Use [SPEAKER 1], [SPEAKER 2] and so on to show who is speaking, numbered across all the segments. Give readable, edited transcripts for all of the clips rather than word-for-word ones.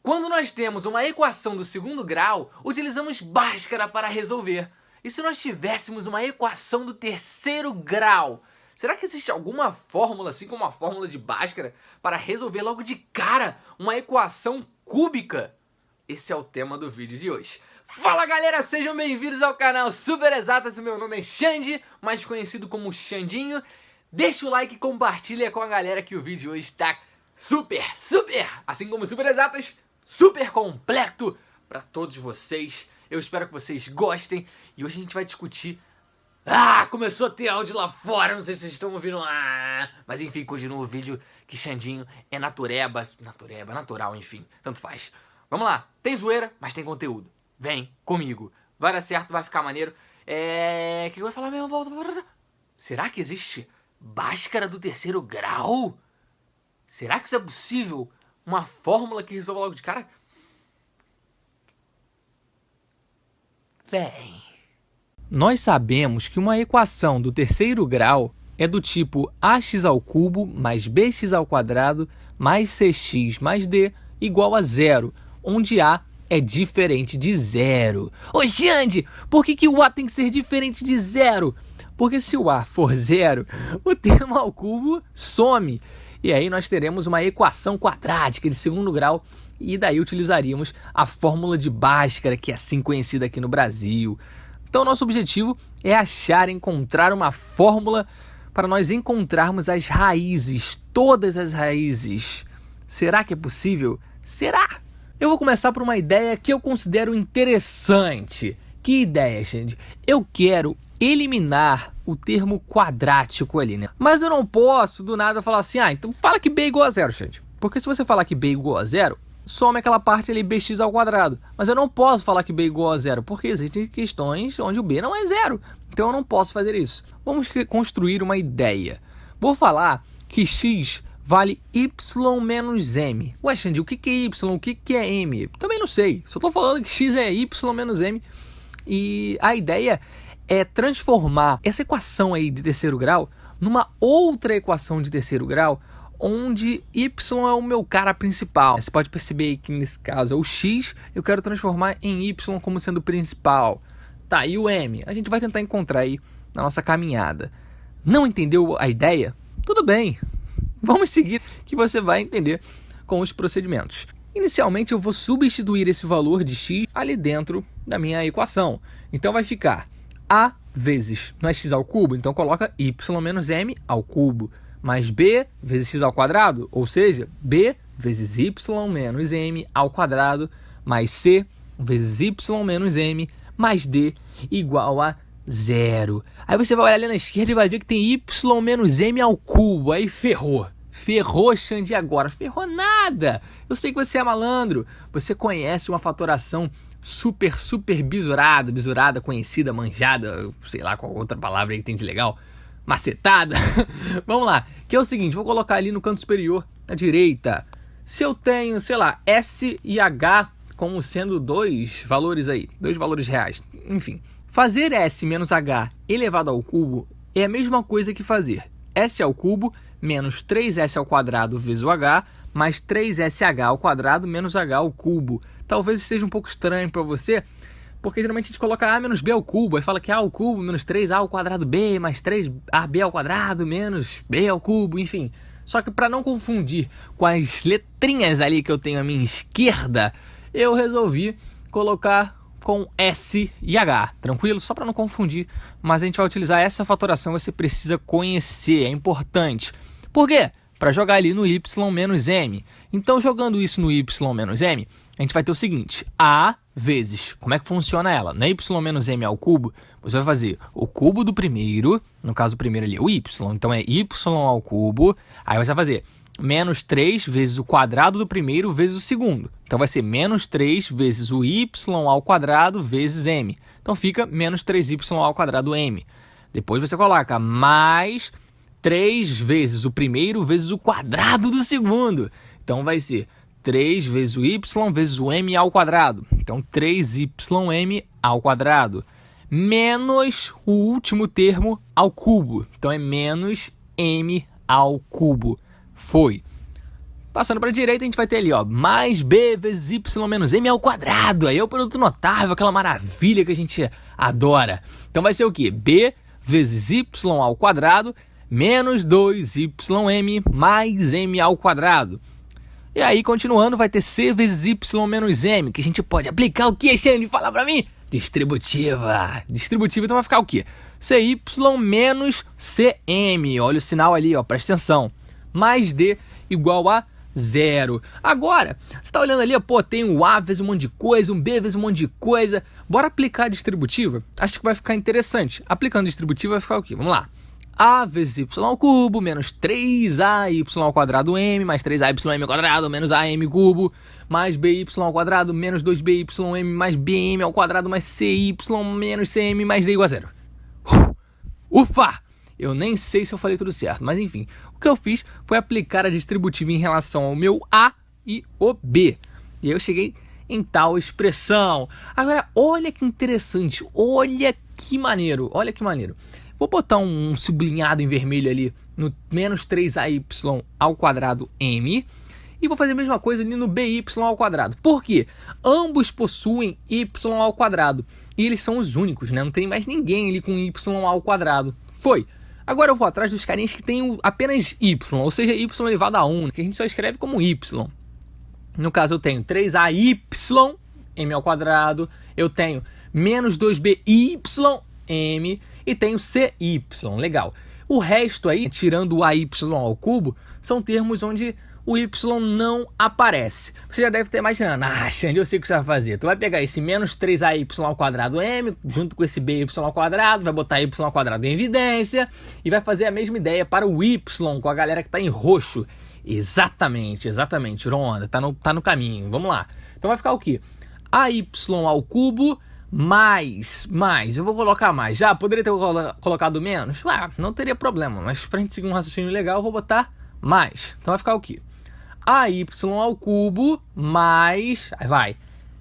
[SPEAKER 1] Quando nós temos uma equação do segundo grau, utilizamos Bhaskara para resolver. E se nós tivéssemos uma equação do terceiro grau? Será que existe alguma fórmula, assim como a fórmula de Bhaskara, para resolver logo de cara uma equação cúbica? Esse é o tema do vídeo de hoje. Fala galera, sejam bem-vindos ao canal Super Exatas, meu nome é Xande, mais conhecido como Xandinho. Deixa o like e compartilha com a galera que o vídeo hoje está super, assim como Super Exatas, super completo para todos vocês. Eu espero que vocês gostem e hoje a gente vai discutir... começou a ter áudio lá fora, não sei se vocês estão ouvindo lá. Mas enfim, continua o vídeo que Xandinho é natural, enfim, tanto faz. Vamos lá, tem zoeira, mas tem conteúdo. Vem comigo, vai dar certo, vai ficar maneiro. O que eu vou falar mesmo? Volta. Será que existe Bhaskara do terceiro grau? Será que isso é possível? Uma fórmula que resolva logo de cara? Vem. Nós sabemos que uma equação do terceiro grau é do tipo ax ao cubo mais bx ao quadrado mais cx mais d igual a zero, onde a é diferente de zero. Ô Xande, por que o a tem que ser diferente de zero? Porque se o a for zero, o termo ao cubo some. E aí nós teremos uma equação quadrática de segundo grau e daí utilizaríamos a fórmula de Bhaskara, que é assim conhecida aqui no Brasil. Então nosso objetivo é encontrar uma fórmula para nós encontrarmos as raízes, todas as raízes. Será que é possível? Será? Eu vou começar por uma ideia que eu considero interessante. Que ideia, Xande? Eu quero eliminar o termo quadrático ali, né? Mas eu não posso do nada falar assim, então fala que b é igual a zero, Xande. Porque se você falar que b é igual a zero, some aquela parte ali bx ao quadrado. Mas eu não posso falar que b é igual a zero, porque existem questões onde o b não é zero. Então eu não posso fazer isso. Vamos construir uma ideia. Vou falar que x vale y menos m. Ué, Xande, o que é y? O que é m? Também não sei. Só estou falando que x é y menos m. E a ideia é transformar essa equação aí de terceiro grau numa outra equação de terceiro grau, onde y é o meu cara principal. Você pode perceber que nesse caso é o x, eu quero transformar em y como sendo principal. Tá, e o m? A gente vai tentar encontrar aí na nossa caminhada. Não entendeu a ideia? Tudo bem. Vamos seguir que você vai entender com os procedimentos. Inicialmente eu vou substituir esse valor de x ali dentro da minha equação. Então vai ficar a vezes, não é x ao cubo? Então coloca y menos m ao cubo, mais b vezes x ao quadrado, ou seja, b vezes y menos m ao quadrado, mais c vezes y menos m, mais d igual a zero. Aí você vai olhar ali na esquerda e vai ver que tem y menos m ao cubo, aí ferrou. Ferrou, Xande, agora? Ferrou nada! Eu sei que você é malandro, você conhece uma fatoração super bisurada, conhecida, manjada, sei lá qual outra palavra aí que tem de legal, macetada. Vamos lá, que é o seguinte, vou colocar ali no canto superior à direita. Se eu tenho, sei lá, S e H como sendo dois valores aí, dois valores reais, enfim. Fazer S menos H elevado ao cubo é a mesma coisa que fazer S ao cubo menos 3S ao quadrado vezes o H, mais 3SH ao quadrado menos H ao cubo. Talvez esteja um pouco estranho para você, porque geralmente a gente coloca A menos B ao cubo, aí fala que A ao cubo menos 3A ao quadrado B, mais 3AB ao quadrado menos B ao cubo, enfim. Só que para não confundir com as letrinhas ali que eu tenho à minha esquerda, eu resolvi colocar com S e H, tranquilo? Só para não confundir, mas a gente vai utilizar essa fatoração, você precisa conhecer, é importante. Por quê? Para jogar ali no y menos m. Então, jogando isso no y menos m, a gente vai ter o seguinte, a vezes, como é que funciona ela? Na y menos m ao cubo, você vai fazer o cubo do primeiro, no caso o primeiro ali é o y, então é y ao cubo, aí você vai fazer menos 3 vezes o quadrado do primeiro vezes o segundo. Então vai ser menos 3 vezes o y ao quadrado vezes m. Então fica menos 3y ao quadrado m. Depois você coloca mais 3 vezes o primeiro vezes o quadrado do segundo. Então vai ser 3 vezes o y vezes o m ao quadrado. Então 3ym ao quadrado. Menos o último termo ao cubo. Então é menos m ao cubo. Foi. Passando para a direita, a gente vai ter ali, ó, mais b vezes y menos m ao quadrado. Aí é o produto notável, aquela maravilha que a gente adora. Então vai ser o quê? B vezes y ao quadrado menos 2ym mais m ao quadrado. E aí, continuando, vai ter c vezes y menos m, que a gente pode aplicar o que, Xande? Fala para mim! Distributiva. Distributiva, então vai ficar o quê? cy menos cm. Olha o sinal ali, ó, presta atenção. Mais d igual a 0. Agora, você tá olhando ali, ó, pô, tem um a vezes um monte de coisa, um b vezes um monte de coisa. Bora aplicar a distributiva? Acho que vai ficar interessante. Aplicando a distributiva vai ficar o quê? Vamos lá. A vezes y ao cubo menos 3ay ao quadrado m mais 3ay ao quadrado menos am cubo mais by ao quadrado menos 2bym mais bm ao quadrado mais cy menos cm mais d igual a 0. Ufa! Eu nem sei se eu falei tudo certo, mas enfim. O que eu fiz foi aplicar a distributiva em relação ao meu a e o b. E aí eu cheguei em tal expressão. Agora, olha que interessante, olha que maneiro, olha que maneiro. Vou botar um sublinhado em vermelho ali no menos 3ay ao quadrado m. E vou fazer a mesma coisa ali no by ao quadrado. Por quê? Ambos possuem y ao quadrado. E eles são os únicos, né? Não tem mais ninguém ali com y ao quadrado. Foi. Agora eu vou atrás dos carinhas que tem apenas y, ou seja, y elevado a 1, que a gente só escreve como y. No caso eu tenho 3ay m ao quadrado, eu tenho menos 2by m e tenho cy. Legal. O resto aí, tirando o ay ao cubo, são termos onde o y não aparece. Você já deve ter imaginando, Xande, eu sei o que você vai fazer. Tu vai pegar esse menos 3ay ao quadrado m, junto com esse by ao quadrado, vai botar y ao quadrado em evidência, e vai fazer a mesma ideia para o y, com a galera que está em roxo. Exatamente, Ronda, tá no caminho. Vamos lá. Então vai ficar o quê? Ay ao cubo mais, eu vou colocar mais. Já poderia ter colocado menos? Não teria problema, mas pra gente seguir um raciocínio legal, eu vou botar mais. Então vai ficar o quê? Ay ao cubo mais, aí vai,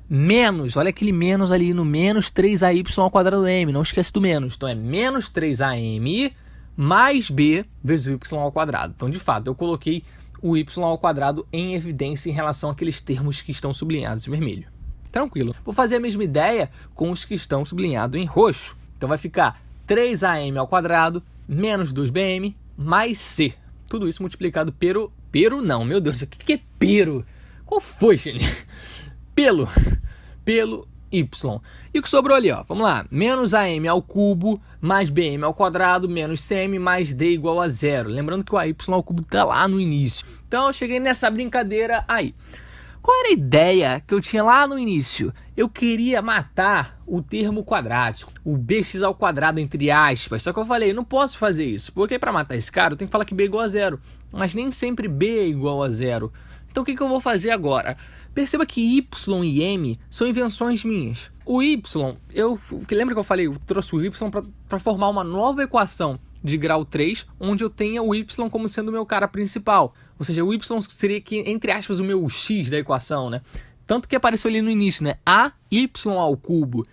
[SPEAKER 1] menos, olha aquele menos ali no menos 3ay ao quadrado m, não esquece do menos. Então é menos 3am mais b vezes o y ao quadrado. Então de fato eu coloquei o y ao quadrado em evidência em relação àqueles termos que estão sublinhados em vermelho. Tranquilo. Vou fazer a mesma ideia com os que estão sublinhados em roxo. Então vai ficar 3am ao quadrado menos 2bm mais c. Tudo isso multiplicado pelo não, meu Deus, o que é pero? Qual foi, gente? Pelo y. E o que sobrou ali, ó? Vamos lá. Menos am ao cubo mais bm ao quadrado menos cm mais d igual a 0. Lembrando que o ay ao cubo tá lá no início. Então eu cheguei nessa brincadeira aí. Qual era a ideia que eu tinha lá no início? Eu queria matar o termo quadrático, o bx ao quadrado entre aspas. Só que eu falei, não posso fazer isso, porque para matar esse cara eu tenho que falar que b é igual a 0. Mas nem sempre b é igual a 0. Então o que eu vou fazer agora? Perceba que y e m são invenções minhas. O y, lembra que eu falei, eu trouxe o y para formar uma nova equação de grau 3, onde eu tenha o y como sendo o meu cara principal. Ou seja, o y seria, que, entre aspas, o meu x da equação, né? Tanto que apareceu ali no início, né? Ay ao cubo.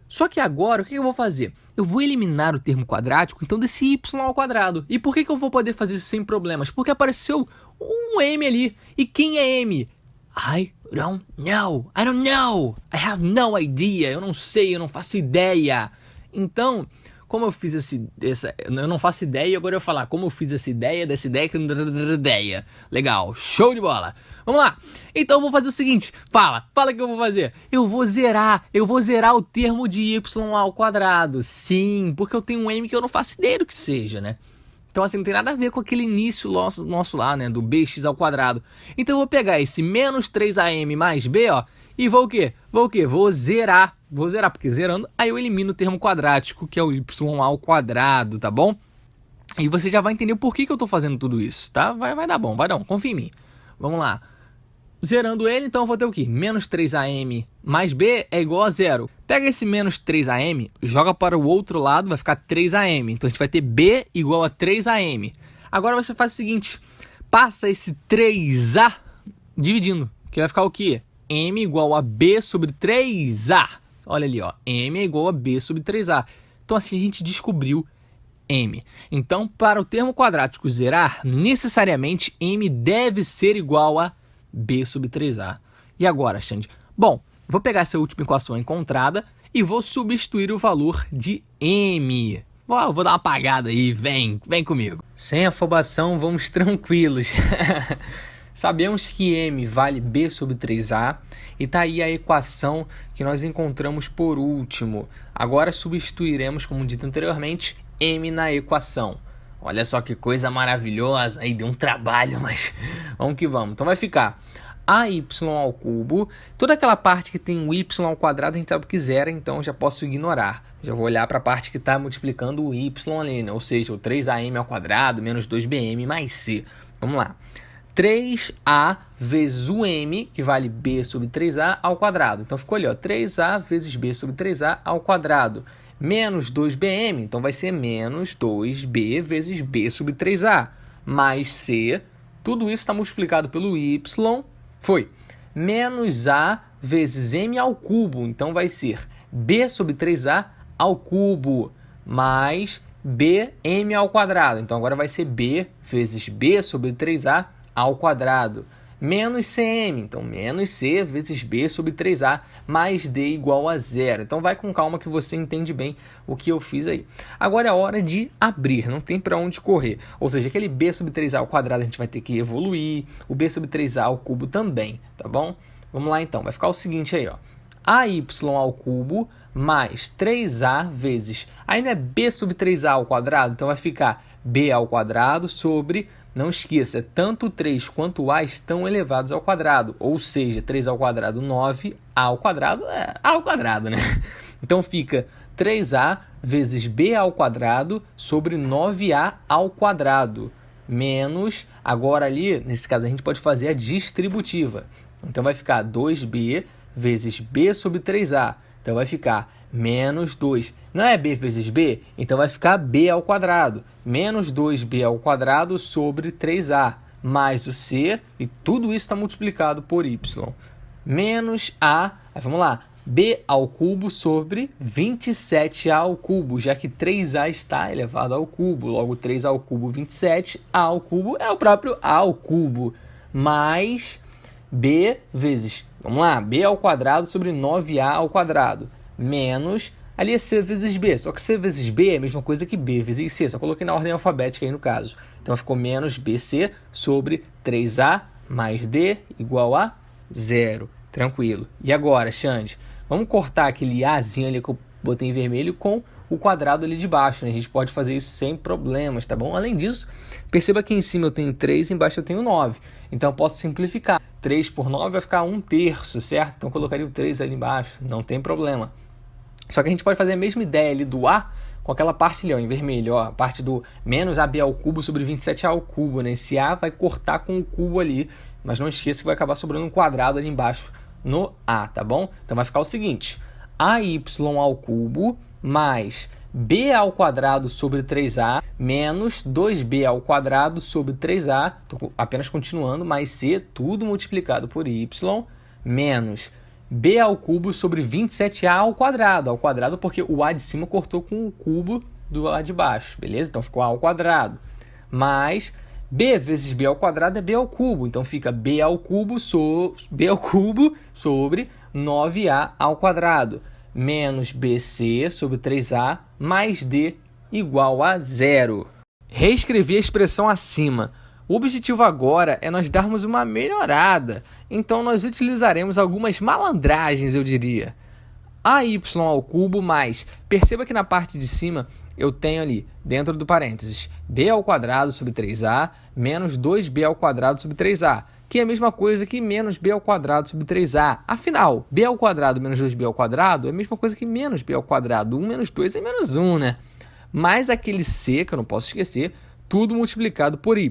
[SPEAKER 1] Só que agora, o que eu vou fazer? Eu vou eliminar o termo quadrático, então, desse y ao quadrado. E por que eu vou poder fazer isso sem problemas? Porque apareceu um m ali. E quem é m? I don't know. I have no idea. Eu não sei, eu não faço ideia. Então, como eu fiz eu não faço ideia, agora eu vou falar como eu fiz essa ideia, dessa ideia, que ideia. Legal, show de bola. Vamos lá. Então eu vou fazer o seguinte, fala o que eu vou fazer. Eu vou zerar o termo de y ao quadrado. Sim, porque eu tenho um m que eu não faço ideia do que seja, né? Então assim, não tem nada a ver com aquele início nosso lá, né, do bx ao quadrado. Então eu vou pegar esse menos 3am mais b, ó, e vou o quê? Vou zerar, porque zerando, aí eu elimino o termo quadrático, que é o y ao quadrado, tá bom? E você já vai entender o porquê que eu tô fazendo tudo isso, tá? Vai dar bom, confia em mim. Vamos lá. Zerando ele, então eu vou ter o quê? Menos 3am mais b é igual a 0. Pega esse menos 3am, joga para o outro lado, vai ficar 3am. Então a gente vai ter b igual a 3am. Agora você faz o seguinte, passa esse 3a dividindo, que vai ficar o quê? M igual a b sobre 3a. Olha ali, ó, m é igual a b sobre 3a. Então assim a gente descobriu m. Então, para o termo quadrático zerar, necessariamente m deve ser igual a b sobre 3a. E agora, Xande? Bom, vou pegar essa última equação encontrada e vou substituir o valor de m. Vou dar uma apagada aí, vem comigo. Sem afobação, vamos tranquilos. Sabemos que m vale b sobre 3a e está aí a equação que nós encontramos por último. Agora substituiremos, como dito anteriormente, m na equação. Olha só que coisa maravilhosa, aí deu um trabalho, mas vamos que vamos. Então vai ficar ay ao cubo, toda aquela parte que tem o y ao quadrado a gente sabe que zera, então eu já posso ignorar. Já vou olhar para a parte que está multiplicando o y ali, né? Ou seja, o 3am ao quadrado menos 2bm mais c. Vamos lá. 3a vezes o m, que vale b sobre 3a ao quadrado. Então ficou ali, ó, 3a vezes b sobre 3a ao quadrado. Menos 2bm, então vai ser menos 2b vezes b sobre 3a. Mais c, tudo isso está multiplicado pelo y, foi. Menos a vezes m ao cubo, então vai ser b sobre 3a ao cubo. Mais bm ao quadrado, então agora vai ser b vezes b sobre 3a ao quadrado, menos cm, então menos c vezes b sobre 3a, mais d igual a zero. Então vai com calma que você entende bem o que eu fiz aí. Agora é hora de abrir, não tem para onde correr. Ou seja, aquele b sobre 3a ao quadrado a gente vai ter que evoluir, o b sobre 3a ao cubo também, tá bom? Vamos lá então, vai ficar o seguinte aí, ó. Ay ao cubo mais 3a vezes, aí não é b sobre 3a ao quadrado, então vai ficar b ao quadrado sobre, não esqueça, tanto 3 quanto o a estão elevados ao quadrado, ou seja, 3 ao quadrado, 9, a ao quadrado é a ao quadrado, né? Então fica 3a vezes b ao quadrado sobre 9a ao quadrado, menos, agora ali, nesse caso a gente pode fazer a distributiva, então vai ficar 2b vezes b sobre 3a, então vai ficar menos 2. Não é b vezes b? Então vai ficar b ao quadrado. Menos 2b ao quadrado sobre 3a. Mais o c, e tudo isso está multiplicado por y. Menos a, aí vamos lá, b ao cubo sobre 27a ao cubo, já que 3a está elevado ao cubo. Logo, 3 ao cubo, 27. A ao cubo é o próprio a ao cubo. Mais b vezes, vamos lá, b ao quadrado sobre 9a ao quadrado. Menos, ali é c vezes b, só que c vezes b é a mesma coisa que b vezes c, só coloquei na ordem alfabética aí no caso. Então ficou menos bc sobre 3a mais d igual a 0. Tranquilo. E agora, Xande, vamos cortar aquele azinho ali que eu botei em vermelho com o quadrado ali de baixo, né? A gente pode fazer isso sem problemas, tá bom? Além disso, perceba que em cima eu tenho 3 e embaixo eu tenho 9. Então eu posso simplificar. 3 por 9 vai ficar 1/3, certo? Então eu colocaria o 3 ali embaixo, não tem problema. Só que a gente pode fazer a mesma ideia ali do a com aquela parte ali, ó, em vermelho, ó, a parte do menos ab ao cubo sobre 27a ao cubo, né? Esse a vai cortar com o cubo ali, mas não esqueça que vai acabar sobrando um quadrado ali embaixo no a, tá bom? Então vai ficar o seguinte, ay ao cubo mais b ao quadrado sobre 3a menos 2b ao quadrado sobre 3a, tô apenas continuando, mais c, tudo multiplicado por y, menos b ao cubo sobre 27a ao quadrado porque o a de cima cortou com o cubo do a de baixo, beleza? Então ficou a ao quadrado, mais b vezes b ao quadrado é b ao cubo, então fica b ao cubo sobre 9a ao quadrado, menos bc sobre 3a mais d igual a 0. Reescrevi a expressão acima. O objetivo agora é nós darmos uma melhorada, então nós utilizaremos algumas malandragens, eu diria. Ay ao cubo mais, perceba que na parte de cima eu tenho ali, dentro do parênteses, b ao quadrado sobre 3a menos 2b ao quadrado sobre 3a, que é a mesma coisa que menos b ao quadrado sobre 3a. Afinal, b ao quadrado menos 2b ao quadrado é a mesma coisa que menos b ao quadrado. 1 menos 2 é menos 1, né? Mais aquele c, que eu não posso esquecer, tudo multiplicado por y,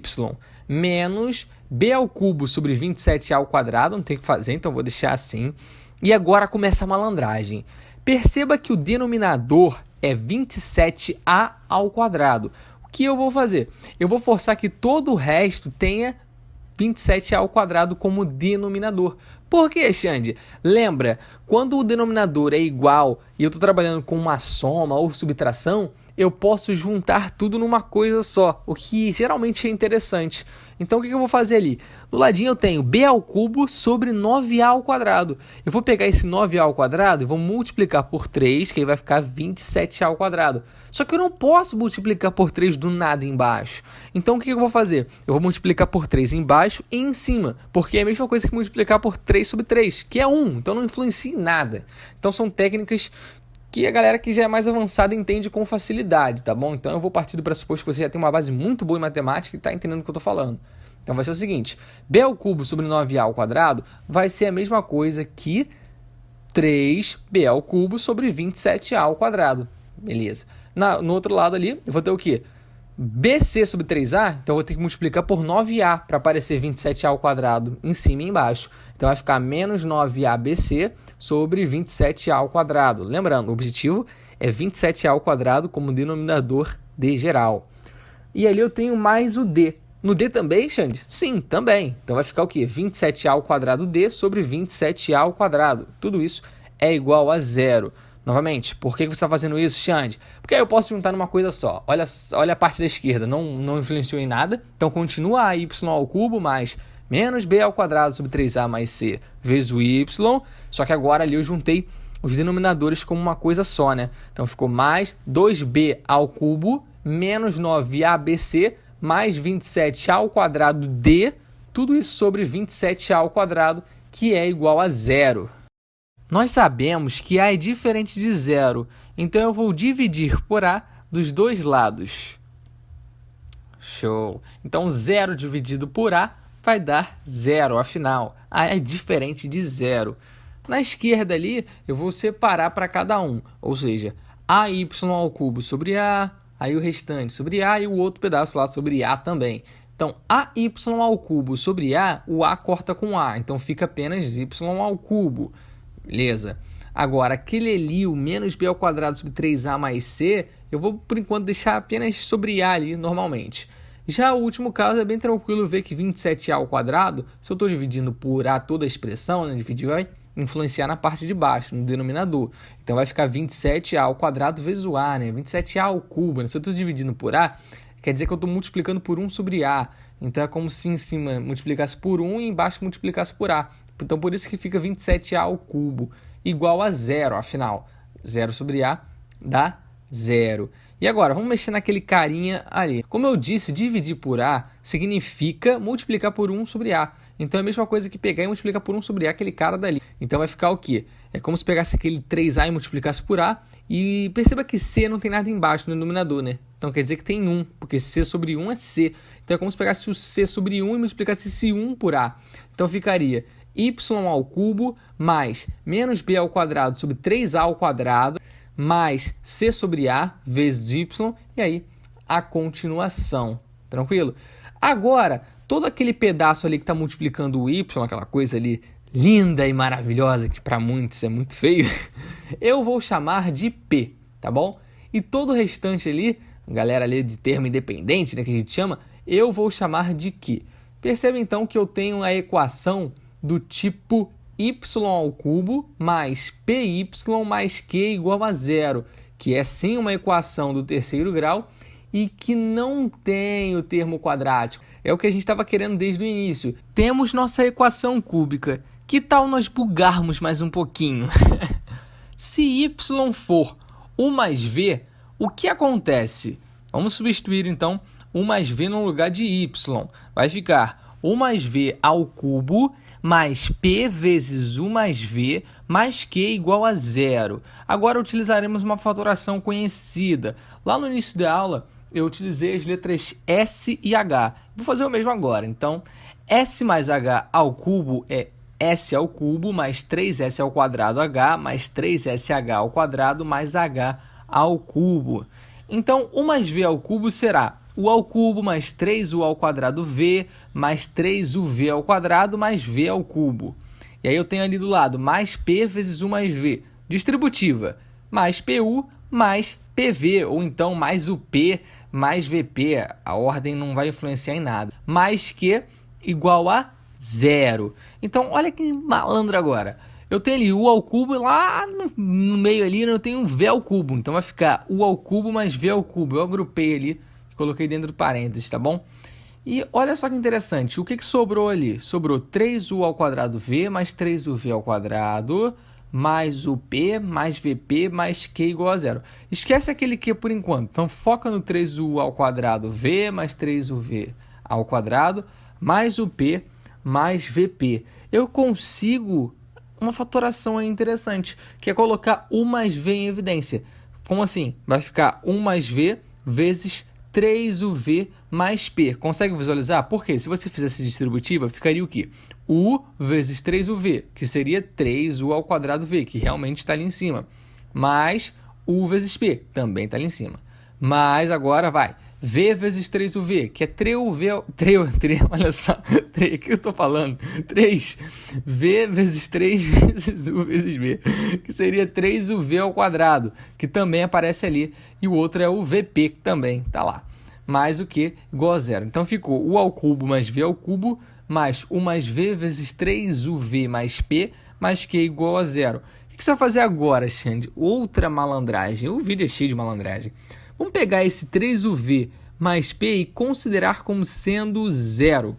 [SPEAKER 1] menos b ao cubo sobre 27a ao quadrado, não tem o que fazer, então vou deixar assim. E agora começa a malandragem. Perceba que o denominador é 27a ao quadrado. O que eu vou fazer? Eu vou forçar que todo o resto tenha 27a ao quadrado como denominador. Por quê, Xande? Lembra, quando o denominador é igual e eu estou trabalhando com uma soma ou subtração, eu posso juntar tudo numa coisa só, o que geralmente é interessante. Então o que eu vou fazer ali? No ladinho eu tenho b ao cubo sobre 9a ao quadrado. Eu vou pegar esse 9a ao quadrado e vou multiplicar por 3, que aí vai ficar 27a ao quadrado. Só que eu não posso multiplicar por 3 do nada embaixo. Então o que eu vou fazer? Eu vou multiplicar por 3 embaixo e em cima, porque é a mesma coisa que multiplicar por 3 sobre 3, que é 1, então não influencia em nada. Então são técnicas que a galera que já é mais avançada entende com facilidade, tá bom? Então eu vou partir do pressuposto que você já tem uma base muito boa em matemática e está entendendo o que eu estou falando. Então vai ser o seguinte, b ao cubo sobre 9a ao quadrado vai ser a mesma coisa que 3b ao cubo sobre 27a ao quadrado. Beleza. No outro lado ali, eu vou ter o quê? BC sobre 3A, então eu vou ter que multiplicar por 9A para aparecer 27A ao quadrado em cima e embaixo. Então vai ficar menos 9ABC sobre 27A ao quadrado. Lembrando, o objetivo é 27A ao quadrado como denominador de geral. E ali eu tenho mais o D. No D também, Xande? Sim, também. Então vai ficar o quê? 27A ao quadrado D sobre 27A ao quadrado. Tudo isso é igual a zero. Novamente, por que você está fazendo isso, Xande? Porque aí eu posso juntar numa coisa só. Olha a parte da esquerda, não influenciou em nada. Então continua a y ao cubo mais menos b ao quadrado sobre 3a mais c vezes o y. Só que agora ali eu juntei os denominadores como uma coisa só, né? Então ficou mais 2b ao cubo menos 9abc mais 27a ao quadrado d. Tudo isso sobre 27a ao quadrado, que é igual a zero. Nós sabemos que A é diferente de zero, então eu vou dividir por A dos dois lados. Show! Então, 0 dividido por A vai dar 0, afinal, A é diferente de zero. Na esquerda ali, eu vou separar para cada um, ou seja, AY ao cubo sobre A, aí o restante sobre A e o outro pedaço lá sobre A também. Então, AY ao cubo sobre A, o A corta com A, então fica apenas Y ao cubo. Beleza? Agora, aquele ali, o menos b ao quadrado sobre 3a mais c, eu vou, por enquanto, deixar apenas sobre a ali, normalmente. Já o último caso é bem tranquilo ver que 27a ao quadrado, se eu estou dividindo por a toda a expressão, né, dividir vai influenciar na parte de baixo, no denominador. Então, vai ficar 27a ao quadrado vezes o a, né? 27a ao cubo, né? Se eu estou dividindo por a, quer dizer que eu estou multiplicando por 1 sobre a. Então, é como se em cima multiplicasse por 1 e embaixo multiplicasse por a. Então, por isso que fica 27a ao cubo, igual a zero, afinal. 0 sobre a dá 0. E agora, vamos mexer naquele carinha ali. Como eu disse, dividir por a significa multiplicar por 1 sobre a. Então, é a mesma coisa que pegar e multiplicar por 1 sobre a, aquele cara dali. Então, vai ficar o quê? É como se pegasse aquele 3a e multiplicasse por a. E perceba que c não tem nada embaixo no denominador, né? Então, quer dizer que tem 1, porque c sobre 1 é c. Então, é como se pegasse o c sobre 1 e multiplicasse esse 1 por a. Então, ficaria y ao cubo mais menos b ao quadrado sobre 3a ao quadrado mais c sobre a vezes y, e aí a continuação. Tranquilo? Agora, todo aquele pedaço ali que está multiplicando o y, aquela coisa ali linda e maravilhosa, que para muitos é muito feio, eu vou chamar de p, tá bom? E todo o restante ali, galera ali de termo independente, né, que a gente chama, eu vou chamar de q. Perceba então que eu tenho a equação do tipo y ao cubo mais py mais q igual a zero, que é sim uma equação do terceiro grau e que não tem o termo quadrático. É o que a gente estava querendo desde o início. Temos nossa equação cúbica. Que tal nós bugarmos mais um pouquinho? Se y for 1 mais v, o que acontece? Vamos substituir então 1 mais v no lugar de y. Vai ficar 1 mais v ao cubo mais p vezes 1 mais v mais q igual a zero. Agora utilizaremos uma fatoração conhecida. Lá no início da aula, eu utilizei as letras S e H. Vou fazer o mesmo agora. Então, S mais H ao cubo é S ao cubo mais 3S ao quadrado H mais 3SH ao quadrado mais H ao cubo. Então, 1 mais v ao cubo será u ao cubo mais 3u ao quadrado v mais 3uv ao quadrado mais v ao cubo. E aí eu tenho ali do lado mais p vezes 1 mais v, distributiva, mais pu mais pv, ou então mais up mais vp, a ordem não vai influenciar em nada, mais q igual a zero. Então, olha que malandro agora. eu tenho ali u ao cubo e lá no meio ali eu tenho um v ao cubo. Então vai ficar u ao cubo mais v ao cubo. Eu agrupei ali e coloquei dentro do parênteses, tá bom? E olha só que interessante, o que sobrou ali? Sobrou 3u ao quadrado v mais 3uv ao quadrado mais o p mais vp mais q igual a zero. Esquece aquele q por enquanto. Então foca no 3u ao quadrado v mais 3uv ao quadrado mais o p mais vp. Eu consigo uma fatoração aí interessante, que é colocar u mais v em evidência. Como assim? Vai ficar 1 mais v vezes 3uv mais p. Consegue visualizar? Porque se você fizesse distributiva, ficaria o quê? U vezes 3uv, que seria 3u ao quadrado v, que realmente está ali em cima. Mais u vezes p, também está ali em cima. Mas agora vai. V vezes 3uv, que é 3uv... olha só, 3, o que eu estou falando? 3v vezes 3 vezes u vezes v, que seria 3uv ao quadrado, que também aparece ali. E o outro é o vp, que também está lá. Mais o que? Igual a zero. Então ficou u ao cubo mais v ao cubo, mais u mais v vezes 3uv mais p, mais q igual a zero. O que você vai fazer agora, Xande? Outra malandragem. O vídeo é cheio de malandragem. Vamos pegar esse 3uv mais p e considerar como sendo zero.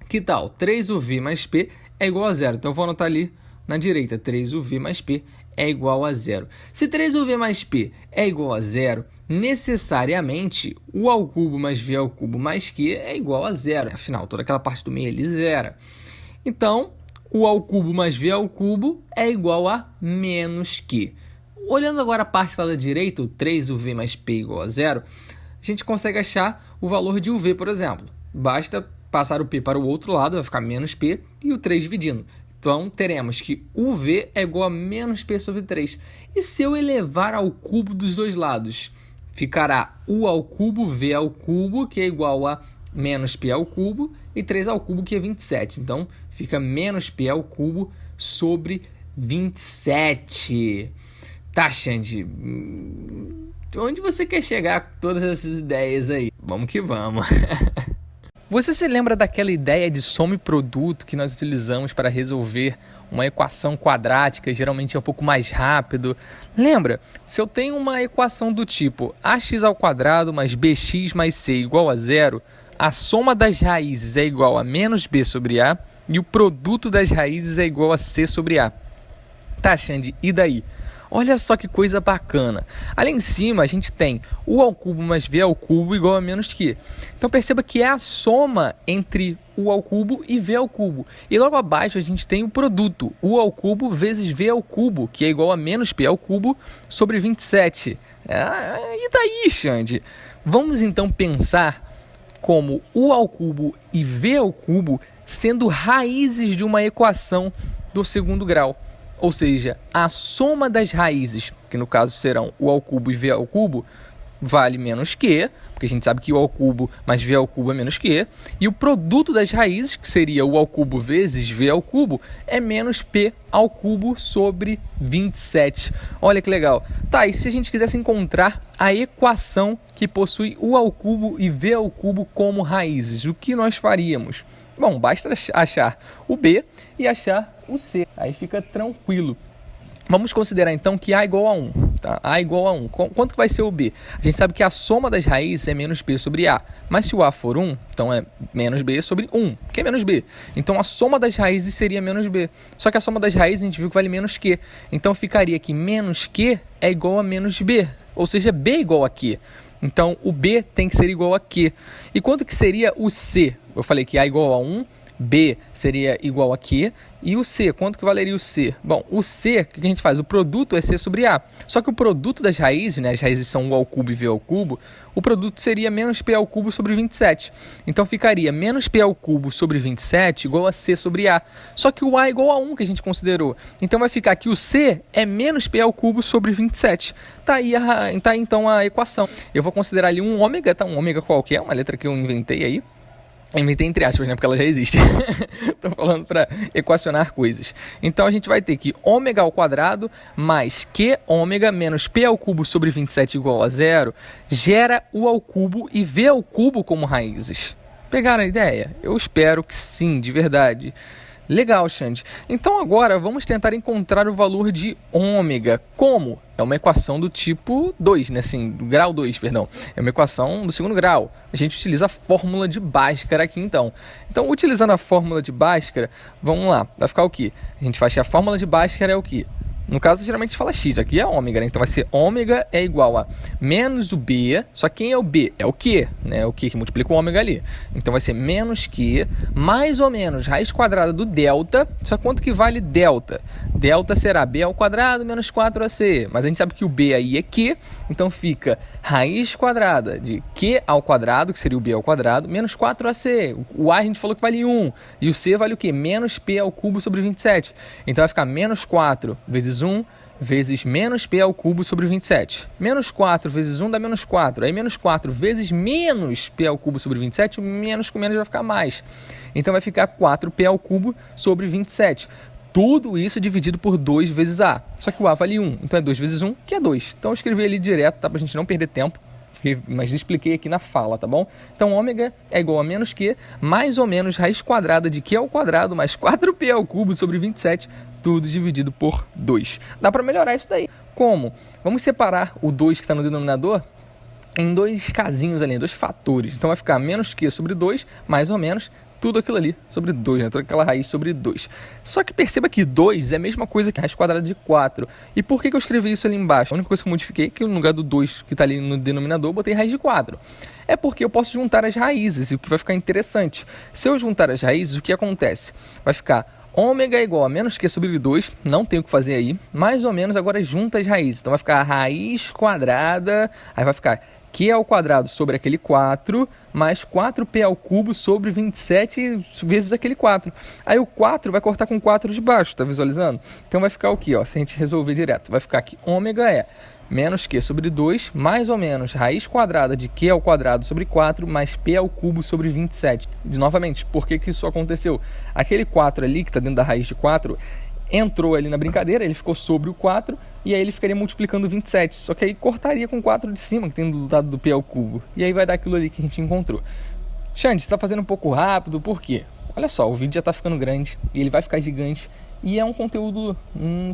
[SPEAKER 1] Que tal? 3uv mais p é igual a zero. Então, eu vou anotar ali na direita. 3uv mais p é igual a zero. Se 3uv mais p é igual a zero, necessariamente, u ao cubo mais v ao cubo mais q é igual a zero. Afinal, toda aquela parte do meio ali zera. Então, u ao cubo mais v ao cubo é igual a menos q. Olhando agora a parte lá da direita, o 3uv mais p igual a zero, a gente consegue achar o valor de uv, por exemplo. Basta passar o p para o outro lado, vai ficar menos p, e o 3 dividindo. Então, teremos que uv é igual a menos p sobre 3. E se eu elevar ao cubo dos dois lados? Ficará u ao cubo, v ao cubo, que é igual a menos p ao cubo, e 3 ao cubo, que é 27. Então, fica menos p ao cubo sobre 27. Tá, Xande, onde você quer chegar com todas essas ideias aí? Vamos que vamos. Você se lembra daquela ideia de soma e produto que nós utilizamos para resolver uma equação quadrática, geralmente é um pouco mais rápido? Lembra? Se eu tenho uma equação do tipo ax ao quadrado mais bx mais c igual a zero, a soma das raízes é igual a menos b sobre a e o produto das raízes é igual a c sobre a. Tá, Xande, e daí? Olha só que coisa bacana. Ali em cima a gente tem u ao cubo mais v ao cubo igual a menos q. Então perceba que é a soma entre u ao cubo e v ao cubo. E logo abaixo a gente tem o produto, u ao cubo vezes v ao cubo, que é igual a menos p ao cubo sobre 27. E daí, Xande? Vamos então pensar como u ao cubo e v ao cubo sendo raízes de uma equação do segundo grau. Ou seja, a soma das raízes, que no caso serão u ao cubo e v ao cubo, vale menos q, porque a gente sabe que u ao cubo mais v ao cubo é menos q, e o produto das raízes, que seria u ao cubo vezes v ao cubo, é menos p ao cubo sobre 27. Olha que legal. Tá, e se a gente quisesse encontrar a equação que possui u ao cubo e v ao cubo como raízes, o que nós faríamos? Bom, basta achar o b e achar o c, aí fica tranquilo. Vamos considerar então que a igual a 1, tá? A igual a 1. Quanto que vai ser o b? A gente sabe que a soma das raízes é menos b sobre a, mas se o a for 1, então é menos b sobre 1, que é menos b. Então a soma das raízes seria menos b. Só que a soma das raízes a gente viu que vale menos q. Então ficaria que menos q é igual a menos b, ou seja, b é igual a q. Então o b tem que ser igual a q. E quanto que seria o c? Eu falei que a igual a 1, b seria igual a q, e o c, quanto que valeria o c? Bom, o c, o que a gente faz? O produto é c sobre a. Só que o produto das raízes, né, as raízes são u ao cubo e v ao cubo, o produto seria menos p ao cubo sobre 27. Então ficaria menos p ao cubo sobre 27 igual a c sobre a. Só que o a é igual a 1 que a gente considerou. Então vai ficar que o c é menos p ao cubo sobre 27. Tá aí então a equação. Eu vou considerar ali um ômega, tá? Um ômega qualquer, uma letra que eu inventei aí. Inventei entre aspas, né? Porque ela já existe. Estou falando para equacionar coisas. Então a gente vai ter que ômega ao quadrado mais q ômega menos p ao cubo sobre 27 igual a zero gera u ao cubo e v ao cubo como raízes. Pegaram a ideia? Eu espero que sim, de verdade. Legal, Xande. Então agora vamos tentar encontrar o valor de ômega. Como? É uma equação do tipo 2, né? Assim, do grau 2, perdão. É uma equação do segundo grau. A gente utiliza a fórmula de Bhaskara aqui, então. Então, utilizando a fórmula de Bhaskara, vamos lá. Vai ficar o quê? A gente faz que a fórmula de Bhaskara é o quê? No caso, geralmente fala x, aqui é ômega, né? Então vai ser ômega é igual a menos o b, só que quem é o b? É o q, né? O q que multiplica o ômega ali. Então vai ser menos q, mais ou menos raiz quadrada do delta, só quanto que vale delta? Delta será b ao quadrado menos 4ac, mas a gente sabe que o b aí é q, então fica raiz quadrada de q ao quadrado, que seria o b ao quadrado, menos 4ac. O a a gente falou que vale 1, e o c vale o quê? Menos p ao cubo sobre 27. Então vai ficar menos 4 vezes 1 vezes menos p ao cubo sobre 27. Menos 4 vezes 1 dá menos 4. Aí menos 4 vezes menos p ao cubo sobre 27, menos com menos vai ficar mais. Então vai ficar 4p ao cubo sobre 27. Tudo isso dividido por 2 vezes a. Só que o a vale 1. Então é 2 vezes 1, que é 2. Então eu escrevi ali direto, tá? Pra gente não perder tempo. Mas expliquei aqui na fala, tá bom? Então, ômega é igual a menos q, mais ou menos raiz quadrada de q ao quadrado, mais 4p ao cubo sobre 27, tudo dividido por 2. Dá para melhorar isso daí. Como? Vamos separar o 2 que está no denominador em dois casinhos ali, dois fatores. Então, vai ficar menos q sobre 2, mais ou menos tudo aquilo ali sobre 2, né? Toda aquela raiz sobre 2. Só que perceba que 2 é a mesma coisa que raiz quadrada de 4. E por que eu escrevi isso ali embaixo? A única coisa que eu modifiquei é que no lugar do 2 que está ali no denominador, eu botei raiz de 4. É porque eu posso juntar as raízes, e o que vai ficar interessante. Se eu juntar as raízes, o que acontece? Vai ficar ômega é igual a menos q sobre 2, não tem o que fazer aí, mais ou menos agora junta as raízes. Então vai ficar a raiz quadrada, aí vai ficar q ao quadrado sobre aquele 4, mais 4p ao cubo sobre 27 vezes aquele 4. Aí o 4 vai cortar com 4 de baixo, tá visualizando? Então vai ficar o quê? Ó, se a gente resolver direto, vai ficar que ômega é menos q sobre 2, mais ou menos raiz quadrada de q ao quadrado sobre 4, mais p ao cubo sobre 27. Novamente, por que isso aconteceu? Aquele 4 ali, que está dentro da raiz de 4, entrou ali na brincadeira, ele ficou sobre o 4, e aí ele ficaria multiplicando 27. Só que aí cortaria com 4 de cima, que tem do lado do p ao cubo. E aí vai dar aquilo ali que a gente encontrou. Xande, você está fazendo um pouco rápido, por quê? Olha só, o vídeo já está ficando grande, e ele vai ficar gigante, e é um conteúdo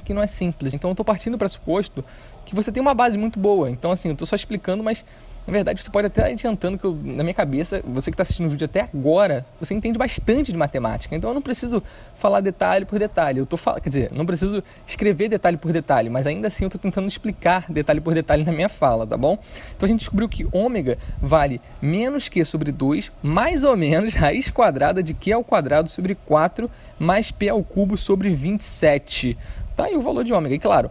[SPEAKER 1] que não é simples. Então eu estou partindo do pressuposto que você tem uma base muito boa. Então assim, eu estou só explicando, mas na verdade você pode até ir adiantando que na minha cabeça, você que está assistindo o vídeo até agora, você entende bastante de matemática. Então eu não preciso falar detalhe por detalhe. Quer dizer, não preciso escrever detalhe por detalhe, mas ainda assim eu estou tentando explicar detalhe por detalhe na minha fala, tá bom? Então a gente descobriu que ômega vale menos q sobre 2, mais ou menos raiz quadrada de q ao quadrado sobre 4, mais p ao cubo sobre 27. Tá aí o valor de ômega, e claro,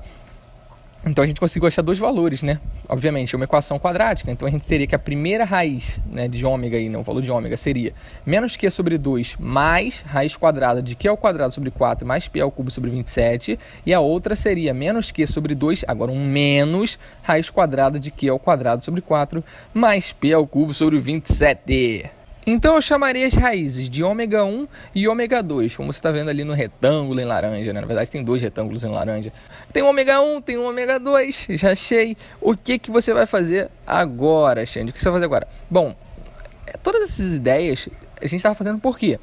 [SPEAKER 1] então a gente conseguiu achar dois valores, né? Obviamente, é uma equação quadrática, então a gente teria que a primeira raiz, né, de ômega, aí, né, o valor de ômega seria menos q sobre 2 mais raiz quadrada de q ao quadrado sobre 4 mais p ao cubo sobre 27, e a outra seria menos q sobre 2, agora um menos raiz quadrada de q ao quadrado sobre 4 mais p ao cubo sobre 27. Então eu chamaria as raízes de ômega 1 e ômega 2, como você está vendo ali no retângulo em laranja, né? Na verdade tem dois retângulos em laranja. Tem o ômega 1, tem o ômega 2, já achei. O que você vai fazer agora, Xande? O que você vai fazer agora? Bom, todas essas ideias a gente estava fazendo por quê?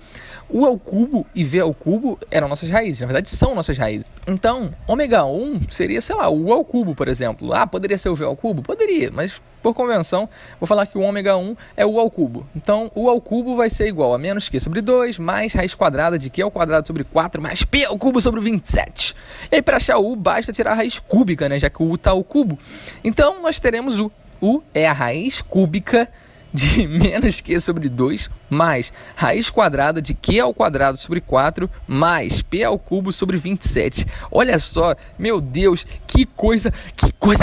[SPEAKER 1] U ao cubo e V ao cubo eram nossas raízes, na verdade são nossas raízes. Então, ômega 1 seria, sei lá, o U ao cubo, por exemplo. Ah, poderia ser o V ao cubo? Poderia, mas por convenção, vou falar que o ômega 1 é o U ao cubo. Então, U ao cubo vai ser igual a menos q sobre 2, mais raiz quadrada de q ao quadrado sobre 4, mais p ao cubo sobre 27. E aí, para achar o U, basta tirar a raiz cúbica, né, já que o U está ao cubo. Então, nós teremos U. U é a raiz cúbica de menos q sobre 2, mais raiz quadrada de q ao quadrado sobre 4, mais p ao cubo sobre 27. Olha só, meu Deus, que coisa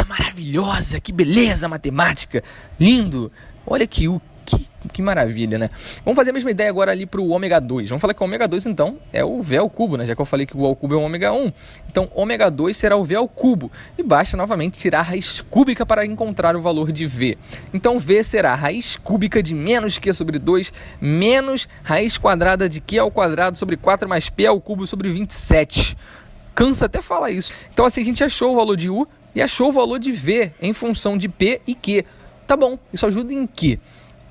[SPEAKER 1] maravilhosa, que beleza matemática, lindo. Olha que maravilha, né? Vamos fazer a mesma ideia agora ali para o ômega 2. Vamos falar que o ômega 2, então, é o V ao cubo, né? Já que eu falei que o U ao cubo é o ômega 1. Então, ômega 2 será o V ao cubo. E basta, novamente, tirar a raiz cúbica para encontrar o valor de V. Então, V será a raiz cúbica de menos q sobre 2, menos raiz quadrada de q ao quadrado sobre 4, mais p ao cubo sobre 27. Cansa até falar isso. Então, assim, a gente achou o valor de U e achou o valor de V em função de P e Q. Tá bom, isso ajuda em quê?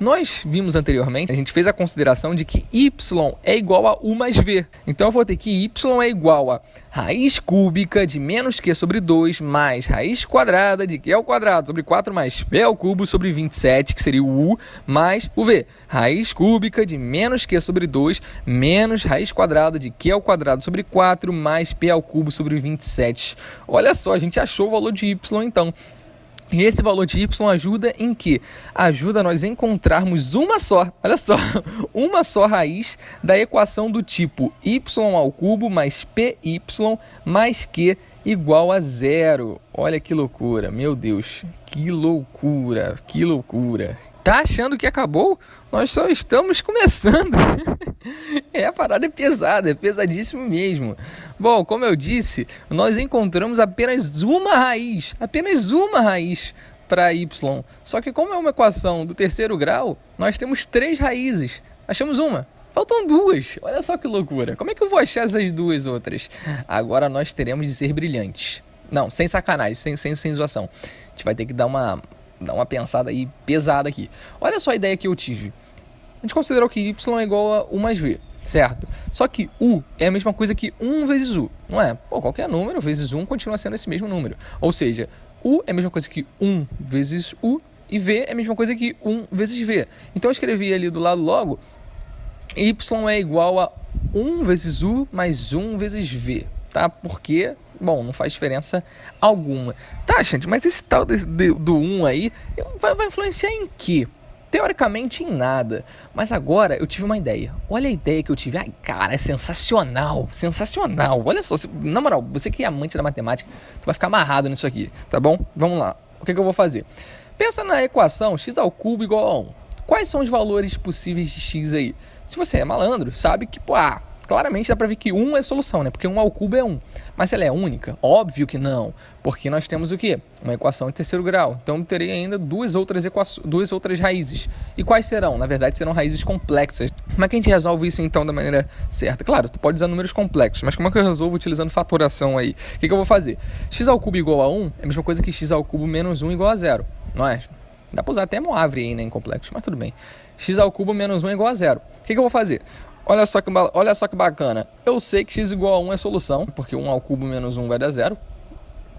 [SPEAKER 1] Nós vimos anteriormente, a gente fez a consideração de que y é igual a u mais v. Então eu vou ter que y é igual a raiz cúbica de menos q sobre 2 mais raiz quadrada de q ao quadrado sobre 4 mais p ao cubo sobre 27, que seria o u, mais o v. Raiz cúbica de menos q sobre 2 menos raiz quadrada de q ao quadrado sobre 4 mais p ao cubo sobre 27. Olha só, a gente achou o valor de y então. E esse valor de y ajuda em quê? Ajuda nós a encontrarmos uma só, olha só, uma só raiz da equação do tipo y ao cubo mais py mais q igual a 0. Olha que loucura, meu Deus, que loucura, que loucura. Tá achando que acabou? Nós só estamos começando. A parada é pesada, é pesadíssimo mesmo. Bom, como eu disse, nós encontramos apenas uma raiz para y. Só que como é uma equação do terceiro grau, nós temos 3 raízes. Achamos uma. Faltam 2. Olha só que loucura. Como é que eu vou achar essas 2 outras? Agora nós teremos de ser brilhantes. Não, sem sacanagem, sem zoação. A gente vai ter que dar uma pensada aí pesada aqui. Olha só a ideia que eu tive. A gente considerou que y é igual a u mais v, certo? Só que u é a mesma coisa que 1 vezes u, não é? Pô, qualquer número vezes 1 continua sendo esse mesmo número. Ou seja, u é a mesma coisa que 1 vezes u e v é a mesma coisa que 1 vezes v. Então eu escrevi ali do lado logo, y é igual a 1 vezes u mais 1 vezes v, tá? Porque... bom, não faz diferença alguma. Tá, gente, mas esse tal do 1 aí vai influenciar em quê? Teoricamente em nada. Mas agora eu tive uma ideia. Olha a ideia que eu tive. Ai, cara, é sensacional. Sensacional. Olha só, na moral, você que é amante da matemática, você vai ficar amarrado nisso aqui, tá bom? Vamos lá. O que eu vou fazer? Pensa na equação x ao cubo igual a 1. Quais são os valores possíveis de x aí? Se você é malandro, sabe que, claramente dá pra ver que 1 é solução, né? Porque 1 ao cubo é 1. Mas ela é única? Óbvio que não. Porque nós temos o quê? Uma equação em terceiro grau. Então eu terei ainda duas outras raízes. E quais serão? Na verdade, serão raízes complexas. Como é que a gente resolve isso então da maneira certa? Claro, tu pode usar números complexos, mas como é que eu resolvo utilizando fatoração aí? O que eu vou fazer? X ao cubo igual a 1 é a mesma coisa que x ao cubo menos 1 igual a 0. Não é? Dá pra usar até Moavre aí, né, em complexo, mas tudo bem. X ao cubo menos 1 é igual a 0. O que eu vou fazer? Olha só que bacana. Eu sei que x igual a 1 é solução, porque 1 ao cubo menos 1 vai dar 0,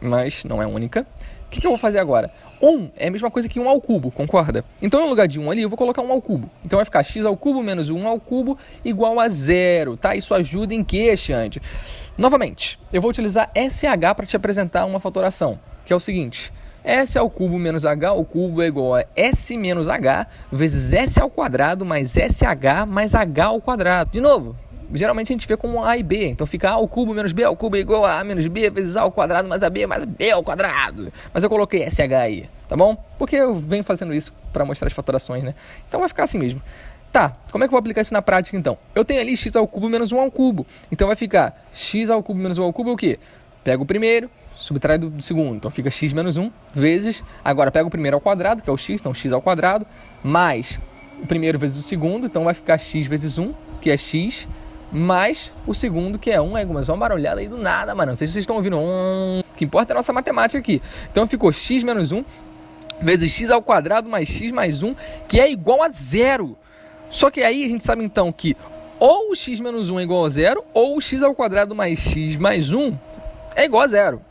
[SPEAKER 1] mas não é única. O que eu vou fazer agora? 1 é a mesma coisa que 1 ao cubo, concorda? Então, no lugar de 1 ali, eu vou colocar 1 ao cubo. Então, vai ficar x ao cubo menos 1 ao cubo igual a 0, tá? Isso ajuda em quê, Xande? Novamente, eu vou utilizar SH para te apresentar uma fatoração, que é o seguinte... S ao cubo menos H ao cubo é igual a S menos H vezes S ao quadrado mais SH mais H ao quadrado. De novo, geralmente a gente vê como A e B. Então fica A ao cubo menos B ao cubo é igual a menos B vezes A ao quadrado mais AB mais B ao quadrado. Mas eu coloquei SH aí, tá bom? Porque eu venho fazendo isso para mostrar as fatorações, né? Então vai ficar assim mesmo. Tá, como é que eu vou aplicar isso na prática então? Eu tenho ali x ao cubo menos 1 ao cubo. Então vai ficar x ao cubo menos 1 ao cubo é o quê? Pega o primeiro, subtrai do segundo, então fica x menos 1 vezes, agora pega o primeiro ao quadrado, que é o x, então x ao quadrado, mais o primeiro vezes o segundo, então vai ficar x vezes 1, que é x, mais o segundo, que é 1, mas uma barulhada aí do nada, mano, não sei se vocês estão ouvindo, o que importa é a nossa matemática aqui. Então ficou x menos 1 vezes x ao quadrado mais x mais 1, que é igual a 0. Só que aí a gente sabe então que ou o x menos 1 é igual a 0, ou o x ao quadrado mais x mais 1 é igual a 0.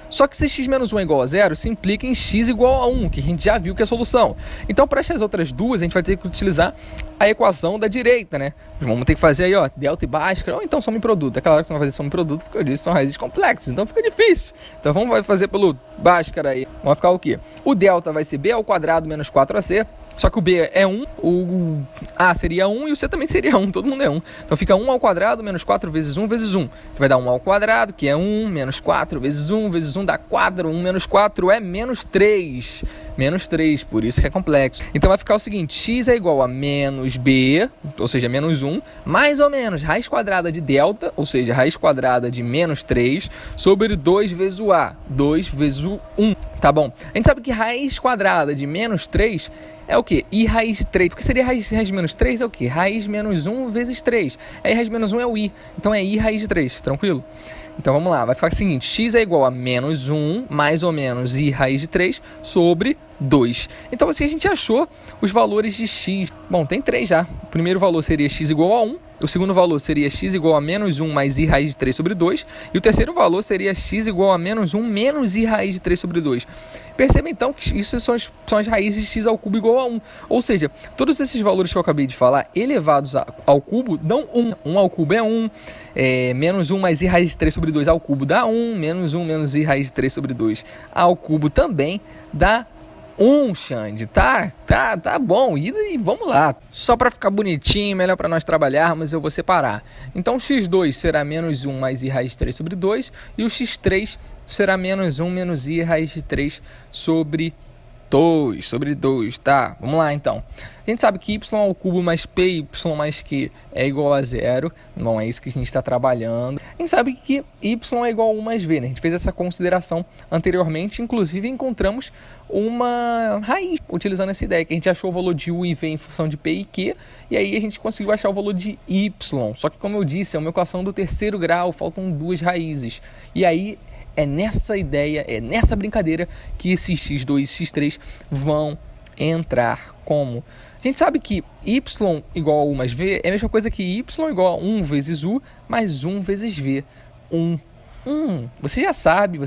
[SPEAKER 1] Só que se x menos 1 é igual a 0, se implica em x igual a 1, que a gente já viu que é a solução. Então, para essas outras duas, a gente vai ter que utilizar a equação da direita, né? Vamos ter que fazer aí, ó, delta e Bhaskara, ou então soma em produto. É claro que você não vai fazer soma em produto, porque eu disse que são raízes complexas, então fica difícil. Então, vamos fazer pelo Bhaskara aí. Vai ficar o quê? O delta vai ser b ao quadrado menos 4ac. Só que o B é 1, o A seria 1 e o C também seria 1, todo mundo é 1. Então fica 1 ao quadrado menos 4 vezes 1 vezes 1, que vai dar 1 ao quadrado, que é 1, menos 4 vezes 1 vezes 1 dá 4, 1 menos 4 é menos 3. Menos 3, por isso que é complexo. Então vai ficar o seguinte, x é igual a menos B, ou seja, menos 1, mais ou menos raiz quadrada de delta, ou seja, raiz quadrada de menos 3, sobre 2 vezes o A, 2 vezes o 1, tá bom? A gente sabe que raiz quadrada de menos 3 é o quê? I raiz de 3. Porque seria raiz de menos 3 é o quê? Raiz menos 1 vezes 3. Aí raiz menos 1 é o I. Então é I raiz de 3. Tranquilo? Então vamos lá, vai ficar o seguinte, x é igual a menos 1, mais ou menos i raiz de 3 sobre 2. Então assim a gente achou os valores de x. Bom, tem 3 já. O primeiro valor seria x igual a 1. O segundo valor seria x igual a menos 1 mais i raiz de 3 sobre 2. E o terceiro valor seria x igual a menos 1 menos i raiz de 3 sobre 2. Perceba então que isso são as raízes de x ao cubo igual a 1. Ou seja, todos esses valores que eu acabei de falar, elevados ao cubo, dão 1. 1 ao cubo é 1. Menos 1 mais i raiz de 3 sobre 2 ao cubo dá 1. Menos 1 menos i raiz de 3 sobre 2 ao cubo também dá 1, Xande, tá bom, e vamos lá. Só para ficar bonitinho, melhor para nós trabalharmos, eu vou separar. Então, x2 será menos 1 mais i raiz de 3 sobre 2, e o x3 será menos 1 menos i raiz de 3 sobre 2, tá? Vamos lá, então. A gente sabe que y ao cubo mais py mais q é igual a 0. Não é isso que a gente está trabalhando. A gente sabe que y é igual a 1 mais v, né? A gente fez essa consideração anteriormente. Inclusive, encontramos uma raiz utilizando essa ideia, que a gente achou o valor de u e v em função de p e q. E aí a gente conseguiu achar o valor de y. Só que, como eu disse, é uma equação do terceiro grau. Faltam duas raízes. E aí é nessa ideia, é nessa brincadeira que esses x2 e x3 vão entrar como. A gente sabe que y igual a u mais v é a mesma coisa que y igual a 1 vezes u mais 1 vezes v. Você já sabe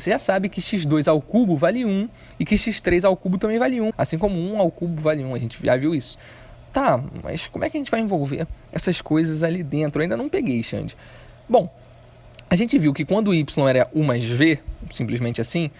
[SPEAKER 1] que x2 ao cubo vale 1 e que x3 ao cubo também vale 1. Assim como 1 ao cubo vale 1, a gente já viu isso. Tá, mas como é que a gente vai envolver essas coisas ali dentro? Eu ainda não peguei, Xande. Bom, a gente viu que quando y era u mais v, simplesmente assim,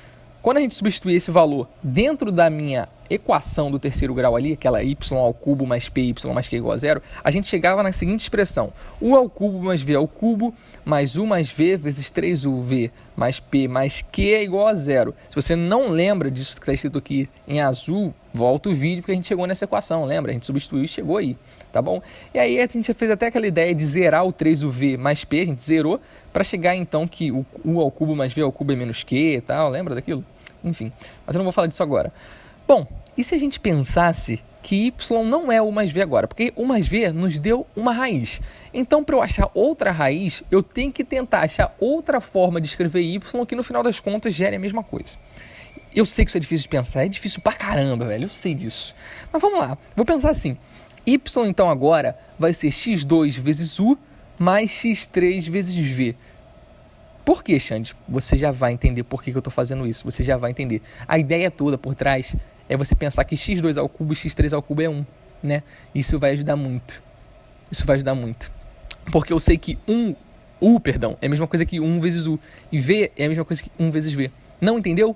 [SPEAKER 1] quando a gente substituir esse valor dentro da minha equação do terceiro grau ali, aquela y ao cubo mais py mais q igual a 0, a gente chegava na seguinte expressão: u ao cubo mais v ao cubo mais u mais v vezes 3uv mais p mais q é igual a 0. Se você não lembra disso que está escrito aqui em azul, volta o vídeo porque a gente chegou nessa equação, lembra? A gente substituiu e chegou aí, tá bom? E aí a gente fez até aquela ideia de zerar o 3uv mais p, a gente zerou, para chegar então que o u ao cubo mais v ao cubo é menos q e tal, lembra daquilo? Enfim, mas eu não vou falar disso agora. Bom, e se a gente pensasse que y não é u mais v agora? Porque u mais v nos deu uma raiz. Então, para eu achar outra raiz, eu tenho que tentar achar outra forma de escrever y que no final das contas gere a mesma coisa. Eu sei que isso é difícil de pensar, é difícil pra caramba, velho, eu sei disso. Mas vamos lá, vou pensar assim. Y então agora vai ser x2 vezes u mais x3 vezes v. Por que, Xande? Você já vai entender por que eu estou fazendo isso. Você já vai entender. A ideia toda por trás é você pensar que x2 ao cubo e x3 ao cubo é 1, né? Isso vai ajudar muito. Isso vai ajudar muito. Porque eu sei que u é a mesma coisa que 1 vezes u. E v é a mesma coisa que 1 vezes v. Não entendeu?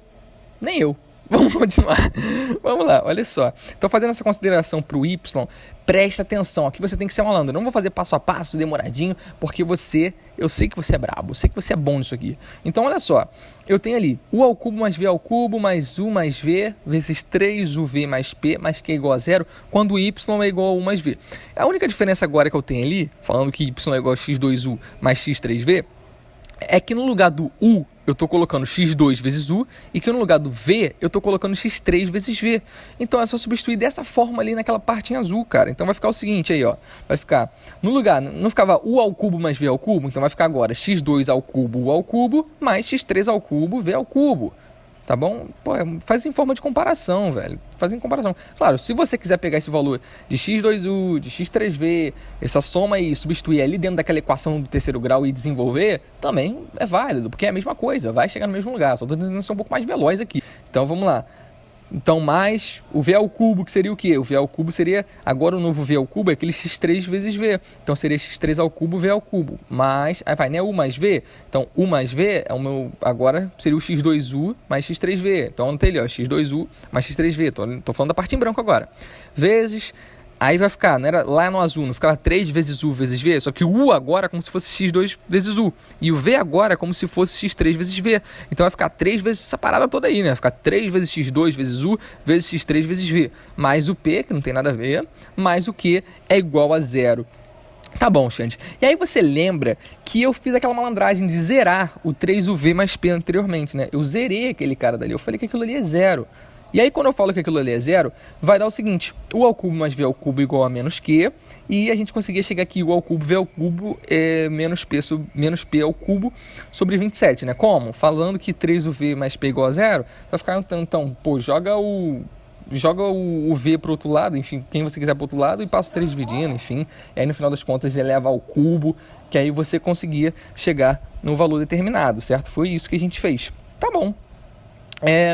[SPEAKER 1] Nem eu. Vamos continuar. Vamos lá, olha só. Estou fazendo essa consideração para o y. Presta atenção. Aqui você tem que ser malandro. Eu não vou fazer passo a passo, demoradinho, porque eu sei que você é brabo. Eu sei que você é bom nisso aqui. Então, olha só. Eu tenho ali u ao cubo mais v ao cubo mais u mais v vezes 3uv mais p mais q é igual a 0, quando y é igual a u mais v. A única diferença agora que eu tenho ali, falando que y é igual a x2u mais x3v, é que no lugar do u eu estou colocando x2 vezes u e que no lugar do v eu estou colocando x3 vezes v. Então é só substituir dessa forma ali naquela parte em azul, cara. Então vai ficar o seguinte aí, ó. Vai ficar, no lugar, não ficava u ao cubo mais v ao cubo, então vai ficar agora x2 ao cubo u ao cubo mais x3 ao cubo v ao cubo. Tá bom? Pô, faz em forma de comparação, velho. Faz em comparação. Claro, se você quiser pegar esse valor de x2u, de x3v, essa soma e substituir ali dentro daquela equação do terceiro grau e desenvolver, também é válido, porque é a mesma coisa, vai chegar no mesmo lugar. Só estou tentando ser um pouco mais veloz aqui. Então, vamos lá. Então, mais o v ao cubo, que seria o quê? O v ao cubo seria, agora o novo v ao cubo é aquele x3 vezes v. Então, seria x3 ao cubo, v ao cubo. Mais, aí vai, né? U mais v. Então, u mais v é o meu, agora seria o x2u mais x3v. Então, anotei ali, ó, x2u mais x3v. Tô falando da parte em branco agora. Vezes, aí vai ficar, não era lá no azul, não ficava 3 vezes u vezes v, só que o u agora é como se fosse x2 vezes u. E o v agora é como se fosse x3 vezes v. Então vai ficar 3 vezes essa parada toda aí, né? Vai ficar 3 vezes x2 vezes u vezes x3 vezes v. Mais o p, que não tem nada a ver, mais o q é igual a 0. Tá bom, Xande. E aí você lembra que eu fiz aquela malandragem de zerar o 3uv mais p anteriormente, né? Eu zerei aquele cara dali, eu falei que aquilo ali é 0. E aí, quando eu falo que aquilo ali é zero, vai dar o seguinte: u ao cubo mais v ao cubo igual a menos q, e a gente conseguia chegar aqui, u ao cubo, v ao cubo é menos p ao cubo sobre 27, né? Como? Falando que 3uv mais p igual a zero, vai ficar, então, pô, joga o v para o outro lado, enfim, quem você quiser para o outro lado, e passa o 3 dividindo, enfim. E aí, no final das contas, eleva ao cubo, que aí você conseguia chegar no valor determinado, certo? Foi isso que a gente fez. Tá bom.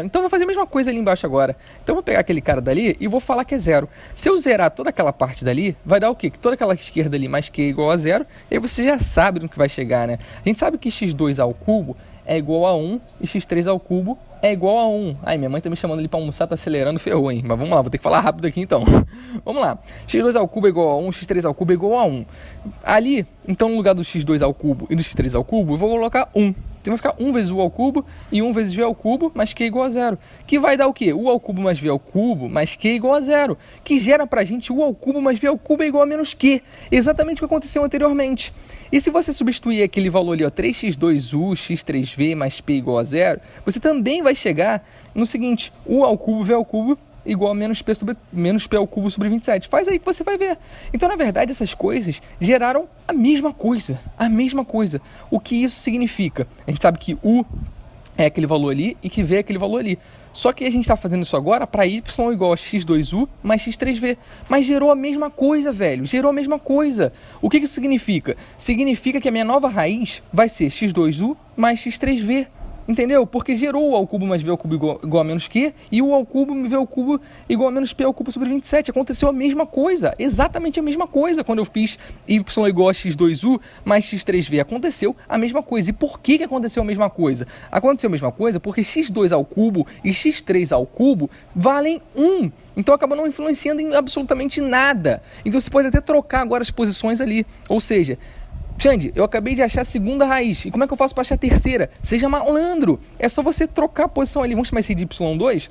[SPEAKER 1] Então, eu vou fazer a mesma coisa ali embaixo agora. Então, eu vou pegar aquele cara dali e vou falar que é zero. Se eu zerar toda aquela parte dali, vai dar o quê? Que toda aquela esquerda ali mais q é igual a zero, e aí você já sabe no que vai chegar, né? A gente sabe que x2 ao cubo é igual a 1 e x3 ao cubo é igual a 1. Ai, minha mãe tá me chamando ali pra almoçar, tá acelerando, ferrou, hein? Mas vamos lá, vou ter que falar rápido aqui então. Vamos lá. x2 ao cubo é igual a 1, x3 ao cubo é igual a 1. Ali, então, no lugar do x2 ao cubo e do x3 ao cubo, eu vou colocar 1. Então vai ficar 1 vezes u ao cubo e 1 vezes v ao cubo mais q igual a zero. Que vai dar o quê? U ao cubo mais v ao cubo mais q igual a zero. Que gera pra gente u ao cubo mais v ao cubo é igual a menos q. Exatamente o que aconteceu anteriormente. E se você substituir aquele valor ali, ó, 3x2u, x3v mais p igual a zero, você também vai chegar no seguinte: u ao cubo, v ao cubo igual a menos p ao cubo sobre 27. Faz aí que você vai ver. Então, na verdade, essas coisas geraram a mesma coisa. A mesma coisa. O que isso significa? A gente sabe que u é aquele valor ali e que v é aquele valor ali. Só que a gente está fazendo isso agora para y igual a x2u mais x3v. Mas gerou a mesma coisa, velho. Gerou a mesma coisa. O que isso significa? Significa que a minha nova raiz vai ser x2u mais x3v. Entendeu? Porque gerou u ao cubo mais v ao cubo igual a menos q, e u ao cubo v ao cubo igual a menos p ao cubo sobre 27. Aconteceu a mesma coisa, exatamente a mesma coisa. Quando eu fiz y igual a x2u mais x3v, aconteceu a mesma coisa. E por que aconteceu a mesma coisa? Aconteceu a mesma coisa porque x2 ao cubo e x3 ao cubo valem 1. Então acaba não influenciando em absolutamente nada. Então você pode até trocar agora as posições ali. Ou seja, Xande, eu acabei de achar a segunda raiz. E como é que eu faço para achar a terceira? Seja malandro. É só você trocar a posição ali. Vamos chamar isso de y2.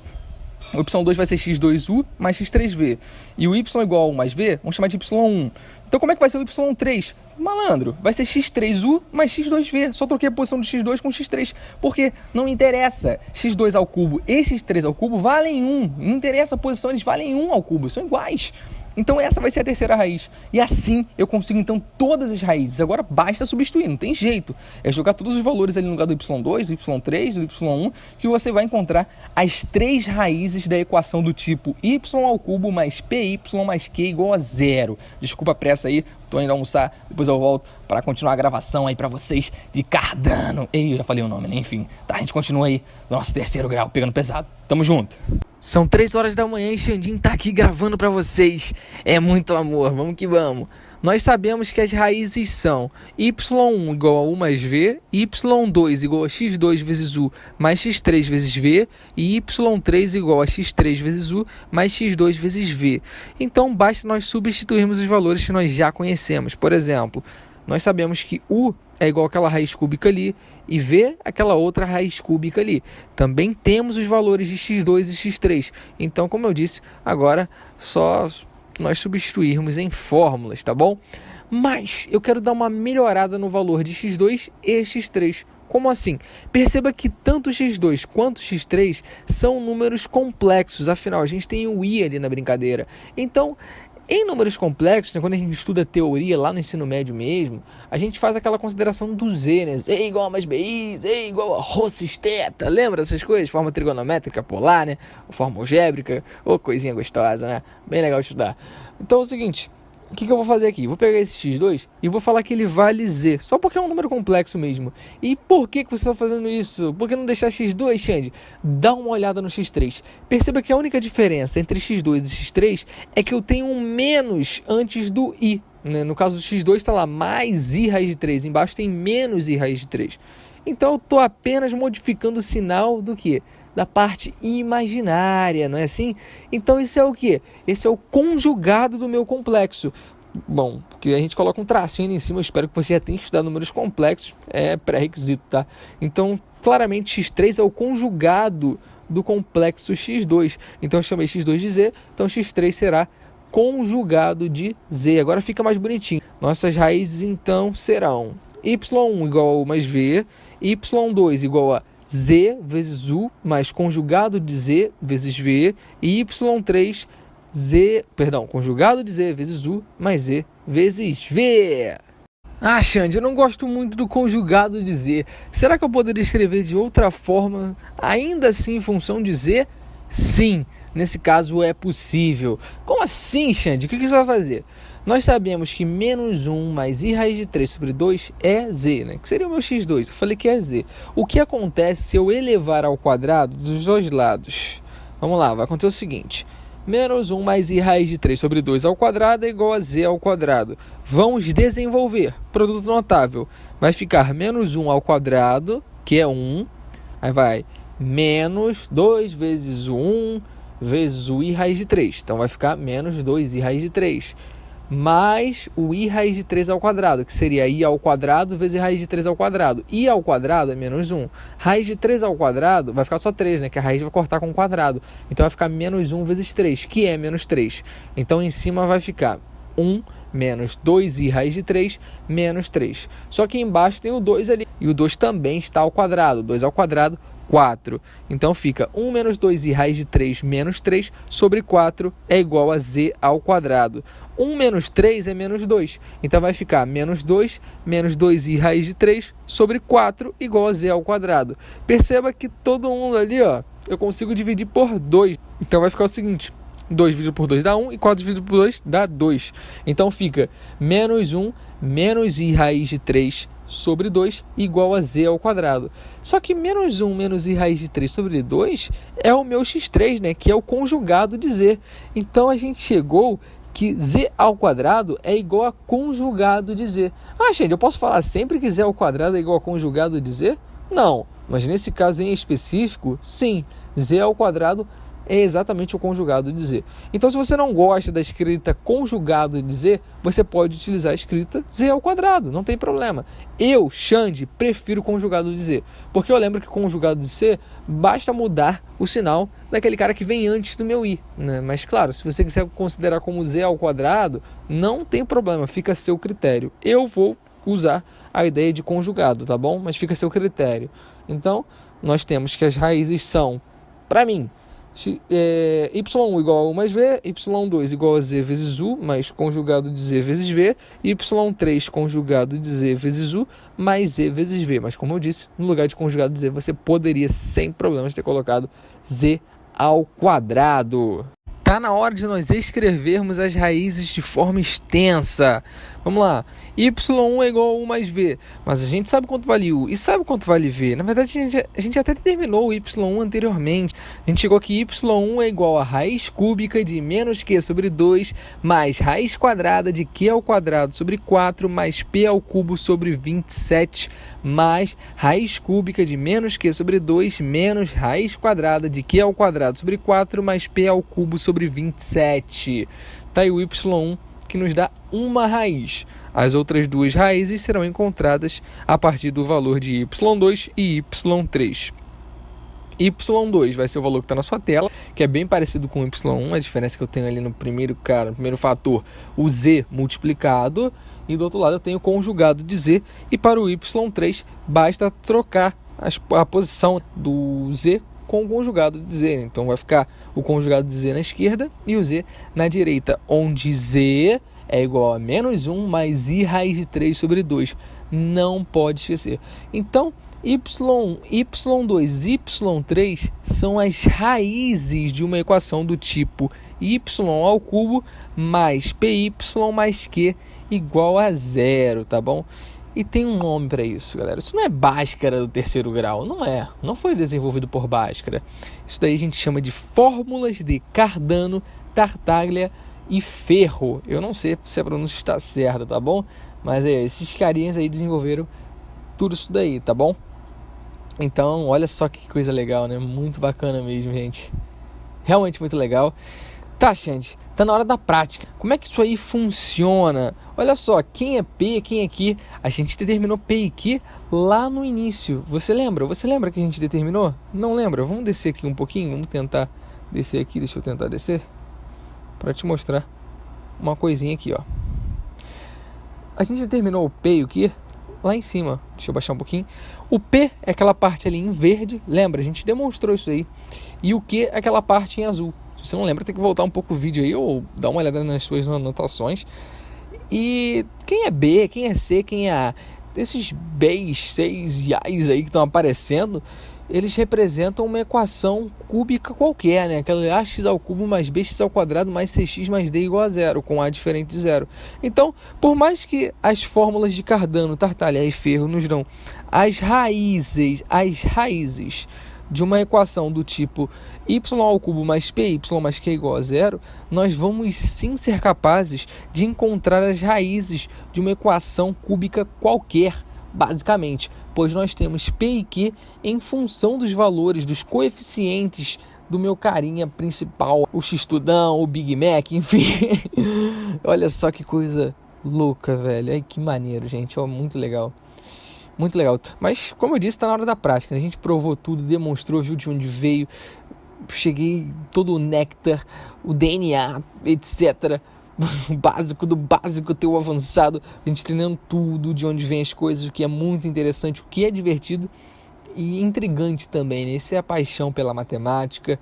[SPEAKER 1] O y2 vai ser x2u mais x3v. E o y igual a 1 mais v, vamos chamar de y1. Então como é que vai ser o y3? Malandro, vai ser x3u mais x2v. Só troquei a posição do x2 com x3. Porque não interessa. x2 ao cubo e x3 ao cubo valem 1. Não interessa a posição, eles valem 1 ao cubo. São iguais. Então essa vai ser a terceira raiz. E assim eu consigo então todas as raízes. Agora basta substituir, não tem jeito. É jogar todos os valores ali no lugar do y2, do y3, do y1, que você vai encontrar as três raízes da equação do tipo y ao cubo mais py mais q igual a zero. Desculpa a pressa aí, tô indo almoçar, depois eu volto para continuar a gravação aí para vocês de Cardano. Ei, eu já falei o nome, né? Enfim, tá, a gente continua aí no nosso terceiro grau, pegando pesado. Tamo junto. São 3 horas da manhã e Xandinho tá aqui gravando pra vocês. É muito amor, vamos que vamos. Nós sabemos que as raízes são y1 igual a u mais v, y2 igual a x2 vezes u mais x3 vezes v e y3 igual a x3 vezes u mais x2 vezes v. Então basta nós substituirmos os valores que nós já conhecemos. Por exemplo, nós sabemos que u é igual àquela raiz cúbica ali e v aquela outra raiz cúbica ali. Também temos os valores de x2 e x3. Então, como eu disse, agora só nós substituirmos em fórmulas, tá bom? Mas eu quero dar uma melhorada no valor de x2 e x3. Como assim? Perceba que tanto x2 quanto x3 são números complexos. Afinal, a gente tem o i ali na brincadeira. Então, em números complexos, né, quando a gente estuda teoria lá no ensino médio mesmo, a gente faz aquela consideração do z, né? Z igual a mais bi, z igual a rho cis θ. Lembra dessas coisas? Forma trigonométrica polar, né? Ou forma algébrica, ou coisinha gostosa, né? Bem legal de estudar. Então é o seguinte, o que eu vou fazer aqui? Vou pegar esse x2 e vou falar que ele vale z, só porque é um número complexo mesmo. E por que você está fazendo isso? Por que não deixar x2, Xande? Dá uma olhada no x3. Perceba que a única diferença entre x2 e x3 é que eu tenho um menos antes do i. Né? No caso do x2 está lá mais i raiz de 3, embaixo tem menos i raiz de 3. Então eu estou apenas modificando o sinal do quê? Da parte imaginária, não é assim? Então isso é o quê? Esse é o conjugado do meu complexo. Bom, porque a gente coloca um tracinho ali em cima, eu espero que você já tenha estudado números complexos, é pré-requisito, tá? Então, claramente, x3 é o conjugado do complexo x2. Então eu chamei x2 de z, então x3 será conjugado de z. Agora fica mais bonitinho. Nossas raízes, então, serão y1 igual a u mais v, y2 igual a Z vezes U mais conjugado de Z vezes V e Y3 conjugado de Z vezes U mais Z vezes V. Ah, Xande, eu não gosto muito do conjugado de Z. Será que eu poderia escrever de outra forma, ainda assim em função de Z? Sim, nesse caso é possível. Como assim, Xande? O que você vai fazer? Nós sabemos que menos 1 mais I raiz de 3 sobre 2 é Z, né? Que seria o meu x2. Eu falei que é Z. O que acontece se eu elevar ao quadrado dos dois lados? Vamos lá, vai acontecer o seguinte. Menos 1 mais I raiz de 3 sobre 2 ao quadrado é igual a Z ao quadrado. Vamos desenvolver. Produto notável. Vai ficar menos 1 ao quadrado, que é 1. Aí vai menos 2 vezes 1 vezes o I raiz de 3. Então vai ficar menos 2I raiz de 3. Mais o I raiz de 3 ao quadrado, que seria I ao quadrado vezes raiz de 3 ao quadrado. I ao quadrado é menos 1. Raiz de 3 ao quadrado vai ficar só 3, né? Que a raiz vai cortar com o quadrado. Então vai ficar menos 1 vezes 3, que é menos 3. Então em cima vai ficar 1 menos 2i raiz de 3 menos 3. Só que embaixo tem o 2 ali. E o 2 também está ao quadrado. 2 ao quadrado, 4. Então fica 1 menos 2i raiz de 3 menos 3 sobre 4 é igual a Z ao quadrado. 1 menos 3 é menos 2. Então vai ficar menos 2 menos 2i raiz de 3 sobre 4 igual a Z ao quadrado. Perceba que todo mundo ali, ó, eu consigo dividir por 2. Então vai ficar o seguinte. 2 dividido por 2 dá 1 e 4 dividido por 2 dá 2. Então fica menos 1 menos i raiz de 3 sobre 2 igual a Z ao quadrado. Só que menos 1 menos i raiz de 3 sobre 2 é o meu x3, né? Que é o conjugado de Z. Então a gente chegou que Z ao quadrado é igual a conjugado de Z. Ah, gente, eu posso falar sempre que Z ao quadrado é igual a conjugado de Z? Não, mas nesse caso em específico, sim, Z ao quadrado é exatamente o conjugado de Z. Então, se você não gosta da escrita conjugado de Z, você pode utilizar a escrita Z ao quadrado, não tem problema. Eu, Xande, prefiro conjugado de Z, porque eu lembro que conjugado de Z basta mudar o sinal daquele cara que vem antes do meu I, né? Mas claro, se você quiser considerar como Z ao quadrado, não tem problema, fica a seu critério. Eu vou usar a ideia de conjugado, tá bom? Mas fica a seu critério. Então, nós temos que as raízes são, para mim, y1 igual a U mais V, y2 igual a Z vezes U, mais conjugado de Z vezes V, y3 conjugado de Z vezes U, mais Z vezes V. Mas como eu disse, no lugar de conjugado de Z, você poderia, sem problemas, ter colocado Z ao quadrado. Tá na hora de nós escrevermos as raízes de forma extensa. Vamos lá. Y1 é igual a U mais V. Mas a gente sabe quanto vale U e sabe quanto vale V. Na verdade, a gente até determinou o Y1 anteriormente. A gente chegou que Y1 é igual a raiz cúbica de menos Q sobre 2 mais raiz quadrada de Q ao quadrado sobre 4 mais P ao cubo sobre 27 mais raiz cúbica de menos Q sobre 2 menos raiz quadrada de Q ao quadrado sobre 4 mais P ao cubo sobre 27. Tá aí o Y1 que nos dá uma raiz. As outras duas raízes serão encontradas a partir do valor de y2 e y3. y2 vai ser o valor que está na sua tela, que é bem parecido com y1, a diferença que eu tenho ali no primeiro fator, o z multiplicado, e do outro lado eu tenho o conjugado de z, e para o y3 basta trocar a posição do z com o conjugado de z. Então vai ficar o conjugado de z na esquerda e o z na direita, onde z é igual a menos 1 mais i raiz de 3 sobre 2. Não pode esquecer. Então, y1, y2 e y3 são as raízes de uma equação do tipo y ao cubo mais py mais q igual a 0, tá bom? E tem um nome para isso, galera. Isso não é Bhaskara do terceiro grau, não é. Não foi desenvolvido por Bhaskara. Isso daí a gente chama de fórmulas de Cardano, Tartaglia e Ferro. Eu não sei se a pronúncia está certa, tá bom? Mas esses carinhas aí desenvolveram tudo isso daí, tá bom? Então, olha só que coisa legal, né? Muito bacana mesmo, gente. Realmente muito legal. Tá, gente, tá na hora da prática. Como é que isso aí funciona? Olha só, quem é P, quem é Q? A gente determinou P e Q lá no início. Você lembra? Você lembra que a gente determinou? Não lembra? Vamos descer aqui um pouquinho? Vamos tentar descer aqui. Deixa eu tentar descer para te mostrar uma coisinha aqui, ó. A gente determinou o P e o Q lá em cima. Deixa eu baixar um pouquinho. O P é aquela parte ali em verde, lembra? A gente demonstrou isso aí. E o Q é aquela parte em azul. Se você não lembra, tem que voltar um pouco o vídeo aí ou dar uma olhada nas suas anotações. E quem é B, quem é C, quem é A? Esses B's, C's e A's aí que estão aparecendo, eles representam uma equação cúbica qualquer, né? Aquela ax ao cubo mais bx ao quadrado mais cx mais d igual a zero, com a diferente de zero. Então, por mais que as fórmulas de Cardano, Tartaglia e Ferro nos dão as raízes de uma equação do tipo y ao cubo mais py mais q igual a zero, nós vamos sim ser capazes de encontrar as raízes de uma equação cúbica qualquer, basicamente, pois nós temos P e Q em função dos valores, dos coeficientes do meu carinha principal, o X-Tudão, o Big Mac, enfim. Olha só que coisa louca, velho. Ai, que maneiro, gente. Ó, muito legal. Muito legal. Mas, como eu disse, está na hora da prática. A gente provou tudo, demonstrou, viu de onde veio. Cheguei todo o néctar, o DNA, etc. O básico do básico até o avançado. A gente treinando tudo, de onde vem as coisas, o que é muito interessante, o que é divertido e intrigante também, né? Essa é a paixão pela matemática.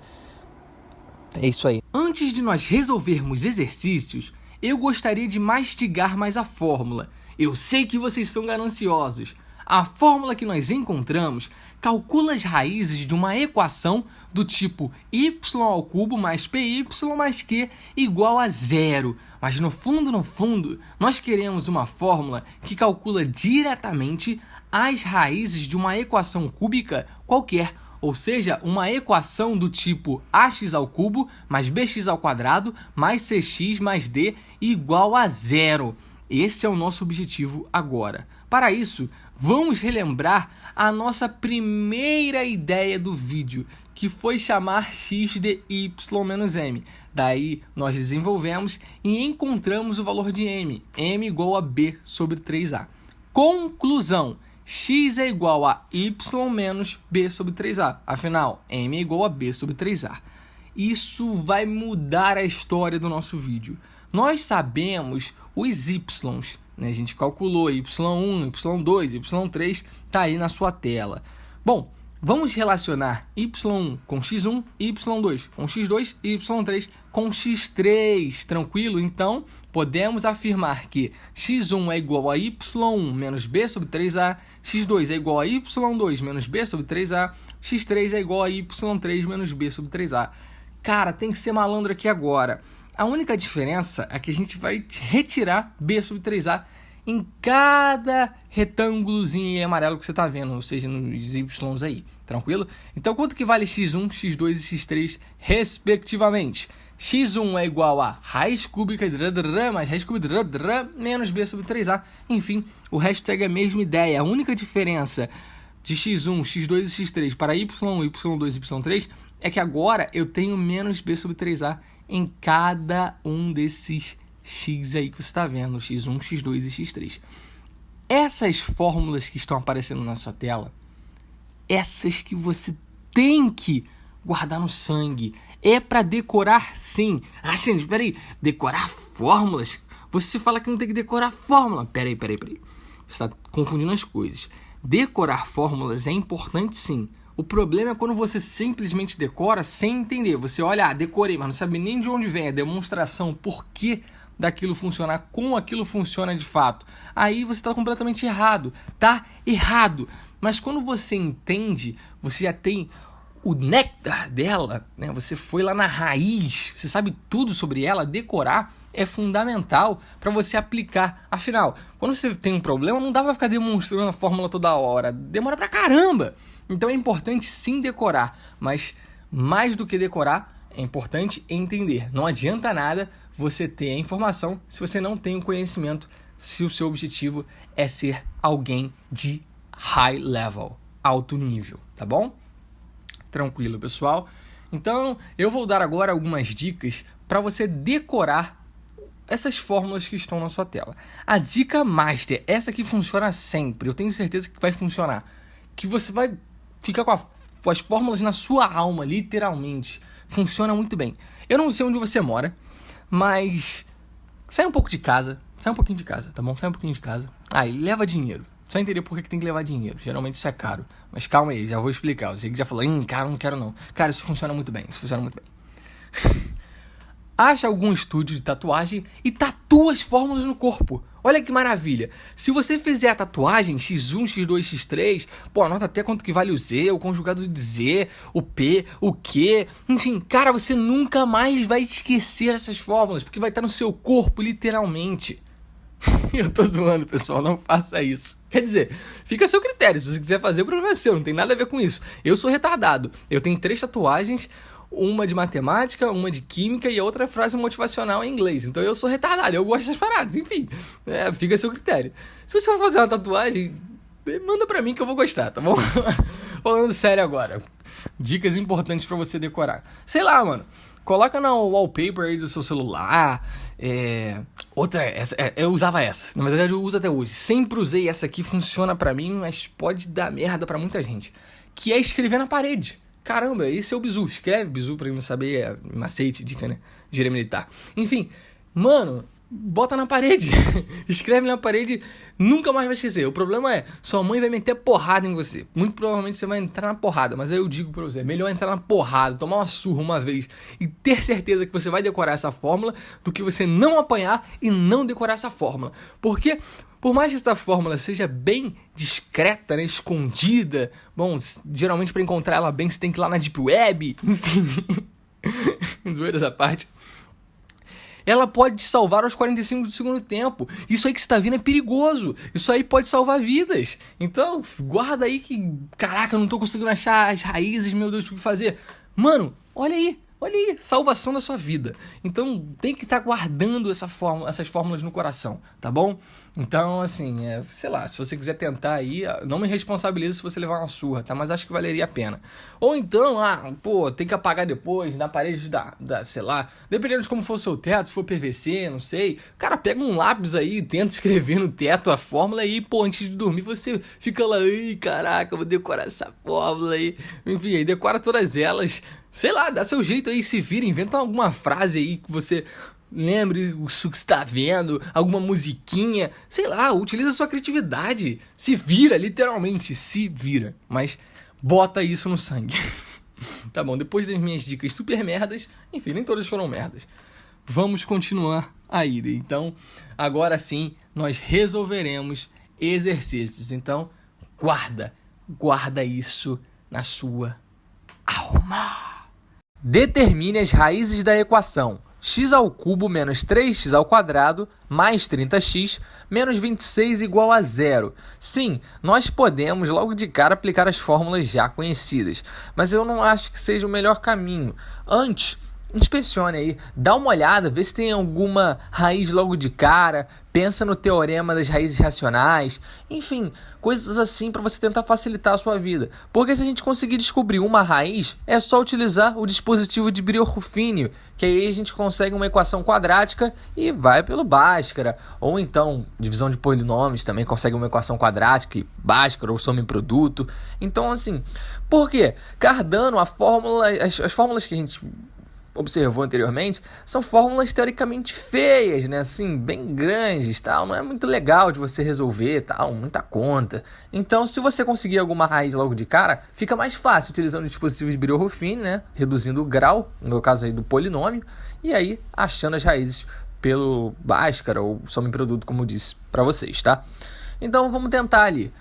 [SPEAKER 1] É isso aí. Antes de nós resolvermos exercícios, eu gostaria de mastigar mais a fórmula. Eu sei que vocês são gananciosos. A fórmula que nós encontramos calcula as raízes de uma equação do tipo y ao cubo mais py mais q igual a zero. Mas no fundo, nós queremos uma fórmula que calcula diretamente as raízes de uma equação cúbica qualquer. Ou seja, uma equação do tipo ax ao cubo mais bx ao quadrado mais cx mais d igual a zero. Esse é o nosso objetivo agora. Para isso, vamos relembrar a nossa primeira ideia do vídeo, que foi chamar x de y menos m. Daí nós desenvolvemos e encontramos o valor de m igual a b sobre 3a. Conclusão: x é igual a y menos b sobre 3a. Afinal, m é igual a b sobre 3a. Isso vai mudar a história do nosso vídeo. Nós sabemos os y's, né? A gente calculou y1, y2, y3, tá aí na sua tela. Bom, vamos relacionar y1 com x1, y2 com x2 e y3 com x3, tranquilo? Então, podemos afirmar que x1 é igual a y1 menos b sobre 3a, x2 é igual a y2 menos b sobre 3a, x3 é igual a y3 menos b sobre 3a. Cara, tem que ser malandro aqui agora. A única diferença é que a gente vai retirar b sobre 3a em cada retângulozinho amarelo que você está vendo, ou seja, nos y's aí, tranquilo? Então, quanto que vale x1, x2 e x3, respectivamente? x1 é igual a raiz cúbica mais raiz cúbica menos b sobre 3a. Enfim, o resto segue a mesma ideia. A única diferença de x1, x2 e x3 para y1, y2 e y3 é que agora eu tenho menos b sobre 3a em cada um desses x aí que você está vendo, x1, x2 e x3. Essas fórmulas que estão aparecendo na sua tela, essas que você tem que guardar no sangue, é para decorar sim. Ah, Xande, peraí, decorar fórmulas? Você fala que não tem que decorar fórmula. Peraí. Você está confundindo as coisas. Decorar fórmulas é importante sim. O problema é quando você simplesmente decora sem entender. Você olha, decorei, mas não sabe nem de onde vem a demonstração, por que daquilo funcionar, como aquilo funciona de fato. Aí você está completamente errado. Tá errado. Mas quando você entende, você já tem o néctar dela, né? Você foi lá na raiz, você sabe tudo sobre ela, decorar é fundamental para você aplicar. Afinal, quando você tem um problema, não dá para ficar demonstrando a fórmula toda hora. Demora pra caramba. Então é importante sim decorar, mas mais do que decorar, é importante entender. Não adianta nada você ter a informação se você não tem o conhecimento, se o seu objetivo é ser alguém de high level, alto nível, tá bom? Tranquilo, pessoal? Então, eu vou dar agora algumas dicas para você decorar essas fórmulas que estão na sua tela. A dica master, essa que funciona sempre, eu tenho certeza que vai funcionar, que você vai ficar com as fórmulas na sua alma, literalmente. Funciona muito bem. Eu não sei onde você mora, mas sai um pouco de casa, sai um pouquinho de casa, tá bom? Sai um pouquinho de casa. Aí, leva dinheiro. Só entender por que tem que levar dinheiro. Geralmente isso é caro. Mas calma aí, já vou explicar. Você que já falou, cara, não quero não. Cara, isso funciona muito bem. Acha algum estúdio de tatuagem e tatua as fórmulas no corpo. Olha que maravilha. Se você fizer a tatuagem X1, X2, X3, anota até quanto que vale o Z, o conjugado de Z, o P, o Q. Enfim, cara, você nunca mais vai esquecer essas fórmulas, porque vai estar no seu corpo, literalmente. Eu tô zoando, pessoal, não faça isso. Quer dizer, fica a seu critério. Se você quiser fazer, o problema é seu, não tem nada a ver com isso. Eu sou retardado. Eu tenho 3 tatuagens, uma de matemática, uma de química e a outra frase motivacional em inglês. Então eu sou retardado, eu gosto das paradas, enfim. Fica a seu critério. Se você for fazer uma tatuagem, manda pra mim que eu vou gostar, tá bom? Falando sério agora. Dicas importantes pra você decorar. Sei lá, mano. Coloca no wallpaper aí do seu celular. Eu usava essa. Na verdade eu uso até hoje. Sempre usei essa aqui, funciona pra mim, mas pode dar merda pra muita gente. Que é escrever na parede. Caramba, esse é o bizu. Escreve bizu pra mim saber. Macete, dica, né? Gíria militar. Enfim, mano, bota na parede. Escreve na parede, nunca mais vai esquecer. O problema é, sua mãe vai meter porrada em você. Muito provavelmente você vai entrar na porrada. Mas aí eu digo pra você, é melhor entrar na porrada, tomar uma surra uma vez e ter certeza que você vai decorar essa fórmula do que você não apanhar e não decorar essa fórmula. Porque por mais que essa fórmula seja bem discreta, né, escondida, geralmente para encontrar ela bem você tem que ir lá na Deep Web, enfim, zoeiras à parte, ela pode te salvar aos 45 do segundo tempo. Isso aí que você tá vendo é perigoso, isso aí pode salvar vidas. Então, guarda aí que, caraca, eu não tô conseguindo achar as raízes, meu Deus, o que fazer? Mano, olha aí, salvação da sua vida. Então tem que estar guardando essas fórmulas no coração, tá bom? Então, assim, sei lá, se você quiser tentar aí, não me responsabilize se você levar uma surra, tá? Mas acho que valeria a pena. Ou então, tem que apagar depois, na parede sei lá, dependendo de como for o seu teto, se for PVC, não sei. Cara, pega um lápis aí e tenta escrever no teto a fórmula aí, antes de dormir você fica lá, ai, caraca, eu vou decorar essa fórmula aí. Enfim, aí decora todas elas. Sei lá, dá seu jeito aí, se vira, inventa alguma frase aí que você lembre isso que você tá vendo, alguma musiquinha, sei lá, utiliza a sua criatividade, se vira, literalmente, se vira, mas bota isso no sangue. Tá bom, depois das minhas dicas super merdas, enfim, nem todas foram merdas, vamos continuar a ida. Então, agora sim, nós resolveremos exercícios, então guarda isso na sua alma. Determine as raízes da equação x² menos 3x² mais 30x menos 26 igual a 0. Sim, nós podemos logo de cara aplicar as fórmulas já conhecidas, mas eu não acho que seja o melhor caminho. Antes, inspecione aí, dá uma olhada, vê se tem alguma raiz logo de cara, pensa no teorema das raízes racionais, enfim, coisas assim para você tentar facilitar a sua vida. Porque se a gente conseguir descobrir uma raiz, é só utilizar o dispositivo de Brillo-Ruffini, que aí a gente consegue uma equação quadrática e vai pelo Bhaskara. Ou então, divisão de polinômios também consegue uma equação quadrática e Bhaskara ou soma em produto. Então, assim, por quê? Cardano, as fórmulas que a gente observou anteriormente, são fórmulas teoricamente feias, né? Assim, bem grandes, tal. Não é muito legal de você resolver, tal, muita conta. Então, se você conseguir alguma raiz logo de cara, fica mais fácil utilizando o dispositivo de Brillo-Ruffini, né? Reduzindo o grau, no caso aí do polinômio, e aí achando as raízes pelo Bhaskara ou soma em produto, como eu disse para vocês, tá? Então, vamos tentar ali.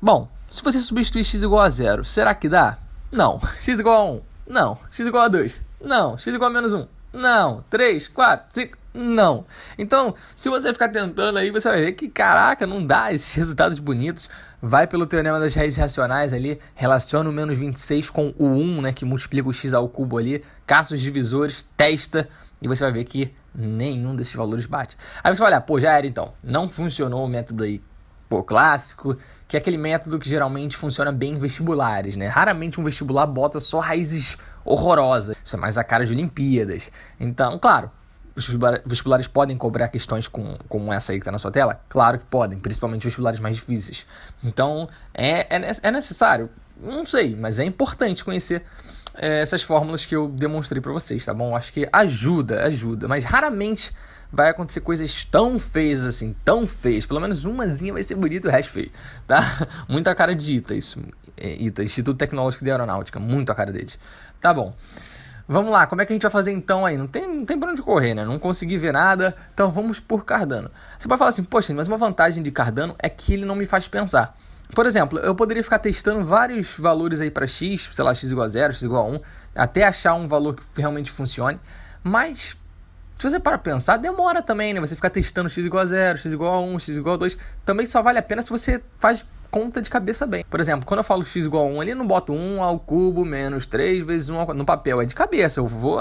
[SPEAKER 1] Bom, se você substituir x igual a 0, será que dá? Não. X igual a 1? Não. X igual a 2? Não. X igual a menos 1? Não. 3, 4, 5? Não. Então, se você ficar tentando aí, você vai ver que, caraca, não dá esses resultados bonitos. Vai pelo teorema das raízes racionais ali, relaciona o menos 26 com o 1, né, que multiplica o x² ali, caça os divisores, testa, e você vai ver que nenhum desses valores bate. Aí você vai olhar, já era então, não funcionou o método aí, clássico, que é aquele método que geralmente funciona bem em vestibulares, né? Raramente um vestibular bota só raízes horrorosas. Isso é mais a cara de Olimpíadas. Então, claro, os vestibulares podem cobrar questões como essa aí que tá na sua tela? Claro que podem, principalmente vestibulares mais difíceis. Então, é necessário, não sei, mas é importante conhecer essas fórmulas que eu demonstrei para vocês, tá bom? Acho que ajuda, mas raramente vai acontecer coisas tão feias assim, tão feias. Pelo menos umazinha vai ser bonita e o resto feio, tá? Muita cara de ITA isso. ITA, Instituto Tecnológico de Aeronáutica, muito a cara deles. Tá bom. Vamos lá, como é que a gente vai fazer então aí? Não tem pra onde correr, né? Não consegui ver nada, então vamos por Cardano. Você pode falar assim, poxa, mas uma vantagem de Cardano é que ele não me faz pensar. Por exemplo, eu poderia ficar testando vários valores aí para x, sei lá, x igual a 0, x igual a 1, até achar um valor que realmente funcione, mas se você para pensar, demora também, né? Você ficar testando x igual a 0, x igual a 1, x igual a 2, também só vale a pena se você faz conta de cabeça bem. Por exemplo, quando eu falo x igual a 1, ali eu não boto 1 ao cubo menos 3 vezes 1 no papel, é de cabeça, eu vou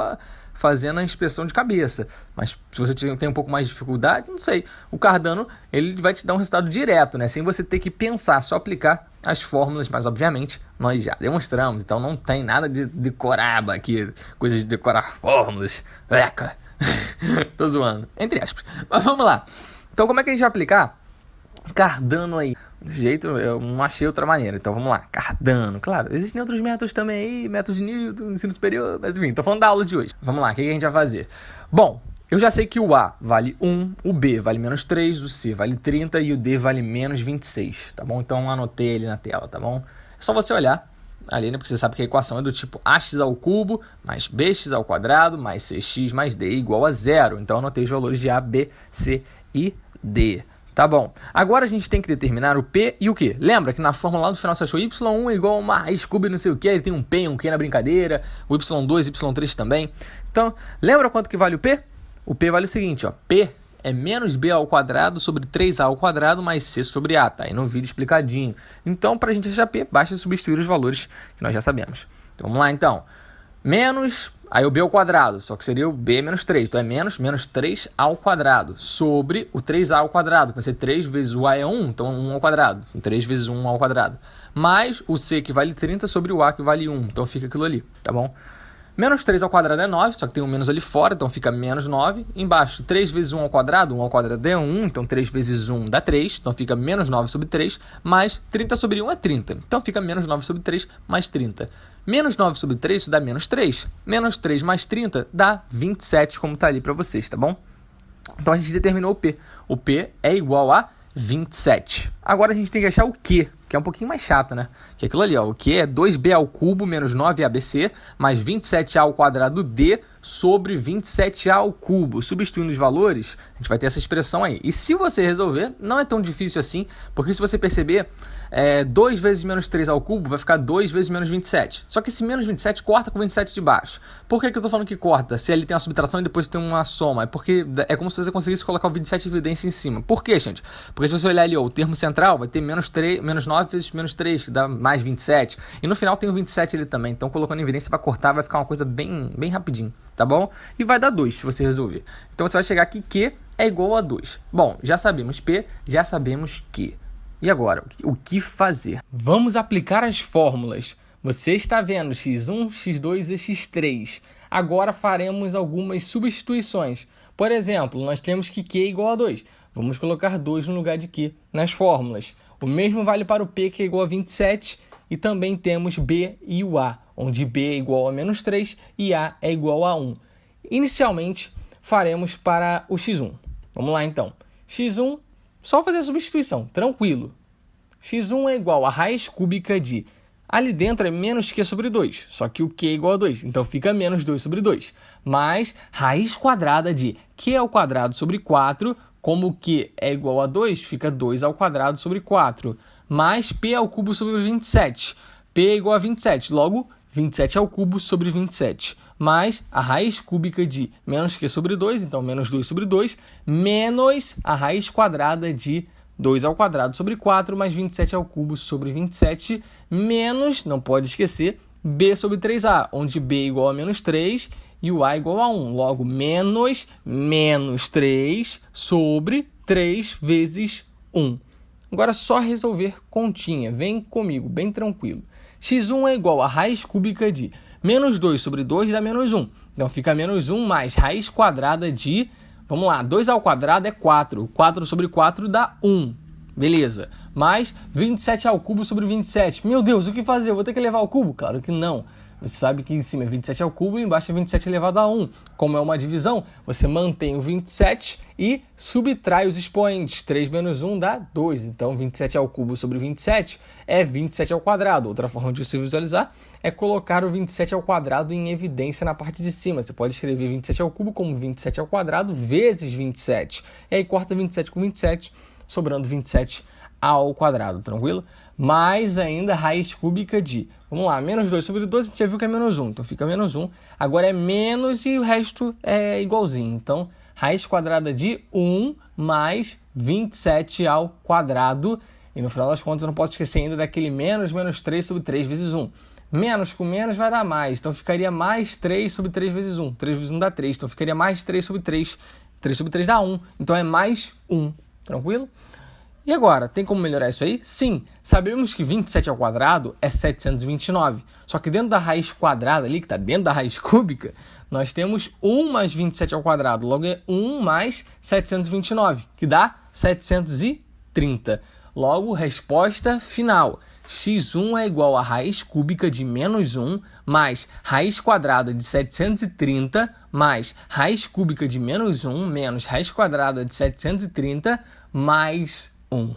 [SPEAKER 1] fazendo a inspeção de cabeça. Mas se você tem um pouco mais de dificuldade, não sei. O Cardano, ele vai te dar um resultado direto, né? Sem você ter que pensar, só aplicar as fórmulas, mas obviamente nós já demonstramos, então não tem nada de decoraba aqui, coisa de decorar fórmulas. Eca! Tô zoando, entre aspas. Mas vamos lá. Então como é que a gente vai aplicar Cardano aí? Do jeito, eu não achei outra maneira. Então vamos lá, Cardano. Claro, existem outros métodos também aí, métodos de Newton, ensino superior, mas enfim, tô falando da aula de hoje. Vamos lá, o que a gente vai fazer? Bom, eu já sei que o A vale 1, o B vale menos 3, o C vale 30 e o D vale menos 26, tá bom? Então anotei ele na tela, tá bom? É só você olhar ali, né? Porque você sabe que a equação é do tipo ax ao cubo mais bx ao quadrado mais cx mais d igual a 0. Então anotei os valores de A, B, C e D. Tá bom. Agora a gente tem que determinar o P e o Q. Lembra que na fórmula lá no final você achou y1 é igual a uma raiz cúbica não sei o que, ele tem um P e um Q na brincadeira, o y2 y3 também. Então, lembra quanto que vale o P? O P vale o seguinte, ó, P é menos B ao quadrado sobre 3A ao quadrado mais C sobre A, tá? Aí no vídeo explicadinho. Então, para a gente achar P, basta substituir os valores que nós já sabemos. Então, vamos lá então. Menos, aí o B ao quadrado, só que seria o B menos 3, então é menos 3 ao quadrado, sobre o 3A ao quadrado, que vai ser 3 vezes o A é 1, então 1 ao quadrado, 3 vezes 1 ao quadrado, mais o C que vale 30 sobre o A que vale 1, então fica aquilo ali, tá bom? Menos 3 ao quadrado é 9, só que tem um menos ali fora, então fica menos 9. Embaixo, 3 vezes 1 ao quadrado é 1, então 3 vezes 1 dá 3, então fica menos 9 sobre 3, mais 30 sobre 1 é 30, então fica menos 9 sobre 3 mais 30. Menos 9 sobre 3, isso dá menos 3. Menos 3 mais 30 dá 27, como está ali para vocês, tá bom? Então a gente determinou o P. O P é igual a 27. Agora a gente tem que achar o Q, que é um pouquinho mais chato, né? Que é aquilo ali, ó. O Q é 2B ao cubo menos 9ABC mais 27A ao quadrado D sobre 27A ao cubo. Substituindo os valores, a gente vai ter essa expressão aí. E se você resolver, não é tão difícil assim, porque se você perceber, 2 vezes menos 3 ao cubo vai ficar 2 vezes menos 27. Só que esse menos 27 corta com 27 de baixo. Por que eu tô falando que corta? Se ele tem uma subtração e depois tem uma soma. É porque é como se você conseguisse colocar o 27 de evidência em cima. Por quê, gente? Porque se você olhar ali, ó, o termo central vai ter menos 9 vezes menos 3, que dá mais 27. E no final tem o 27 ali também. Então colocando em evidência vai cortar, vai ficar uma coisa bem rapidinho, tá bom? E vai dar 2 se você resolver. Então você vai chegar aqui que é igual a 2. Bom, já sabemos P, já sabemos Q. E agora, o que fazer? Vamos aplicar as fórmulas. Você está vendo x1, x2 e x3. Agora faremos algumas substituições. Por exemplo, nós temos que Q é igual a 2. Vamos colocar 2 no lugar de Q nas fórmulas. O mesmo vale para o P, que é igual a 27. E também temos B e o A, onde B é igual a menos 3 e A é igual a 1. Inicialmente, faremos para o x1. Vamos lá, então. x1, só fazer a substituição, tranquilo. x1 é igual a raiz cúbica de... Ali dentro é menos Q sobre 2, só que o Q é igual a 2, então fica menos 2 sobre 2. Mais raiz quadrada de Q ao quadrado sobre 4, como Q é igual a 2, fica 2 ao quadrado sobre 4. Mais P ao cubo sobre 27. P é igual a 27, logo 27 ao cubo sobre 27. Mais a raiz cúbica de menos Q sobre 2, então menos 2 sobre 2, menos a raiz quadrada de 2 ao quadrado sobre 4, mais 27 ao cubo sobre 27, menos, não pode esquecer, B sobre 3A, onde B é igual a menos 3 e o A é igual a 1. Logo, menos 3 sobre 3 vezes 1. Agora é só resolver continha, vem comigo, bem tranquilo. x1 é igual a raiz cúbica de menos 2 sobre 2 dá menos 1. Então fica menos 1 mais raiz quadrada de... Vamos lá, 2 ao quadrado é 4. 4 sobre 4 dá 1. Beleza. Mais 27 ao cubo sobre 27. Meu Deus, o que fazer? Eu vou ter que levar ao cubo? Claro que não. Você sabe que em cima é 27 ao cubo e embaixo é 27 elevado a 1. Como é uma divisão, você mantém o 27 e subtrai os expoentes. 3 menos 1 dá 2. Então, 27 ao cubo sobre 27 é 27 ao quadrado. Outra forma de você visualizar é colocar o 27 ao quadrado em evidência na parte de cima. Você pode escrever 27 ao cubo como 27 ao quadrado vezes 27. E aí corta 27 com 27, sobrando 27 ao quadrado, tranquilo? Mais ainda raiz cúbica de, vamos lá, menos 2 sobre 12, a gente já viu que é menos 1, então fica menos 1. Agora é menos e o resto é igualzinho. Então, raiz quadrada de 1 mais 27 ao quadrado. E no final das contas, eu não posso esquecer ainda daquele menos 3 sobre 3 vezes 1. Menos com menos vai dar mais, então ficaria mais 3 sobre 3 vezes 1. 3 vezes 1 dá 3, então ficaria mais 3 sobre 3. 3 sobre 3 dá 1, então é mais 1, tranquilo? E agora, tem como melhorar isso aí? Sim, sabemos que 27 ao quadrado é 729. Só que dentro da raiz quadrada ali, que está dentro da raiz cúbica, nós temos 1 mais 27 ao quadrado. Logo é 1 mais 729, que dá 730. Logo, resposta final. x1 é igual a raiz cúbica de menos 1 mais raiz quadrada de 730 mais raiz cúbica de menos 1 menos raiz quadrada de 730 mais 1.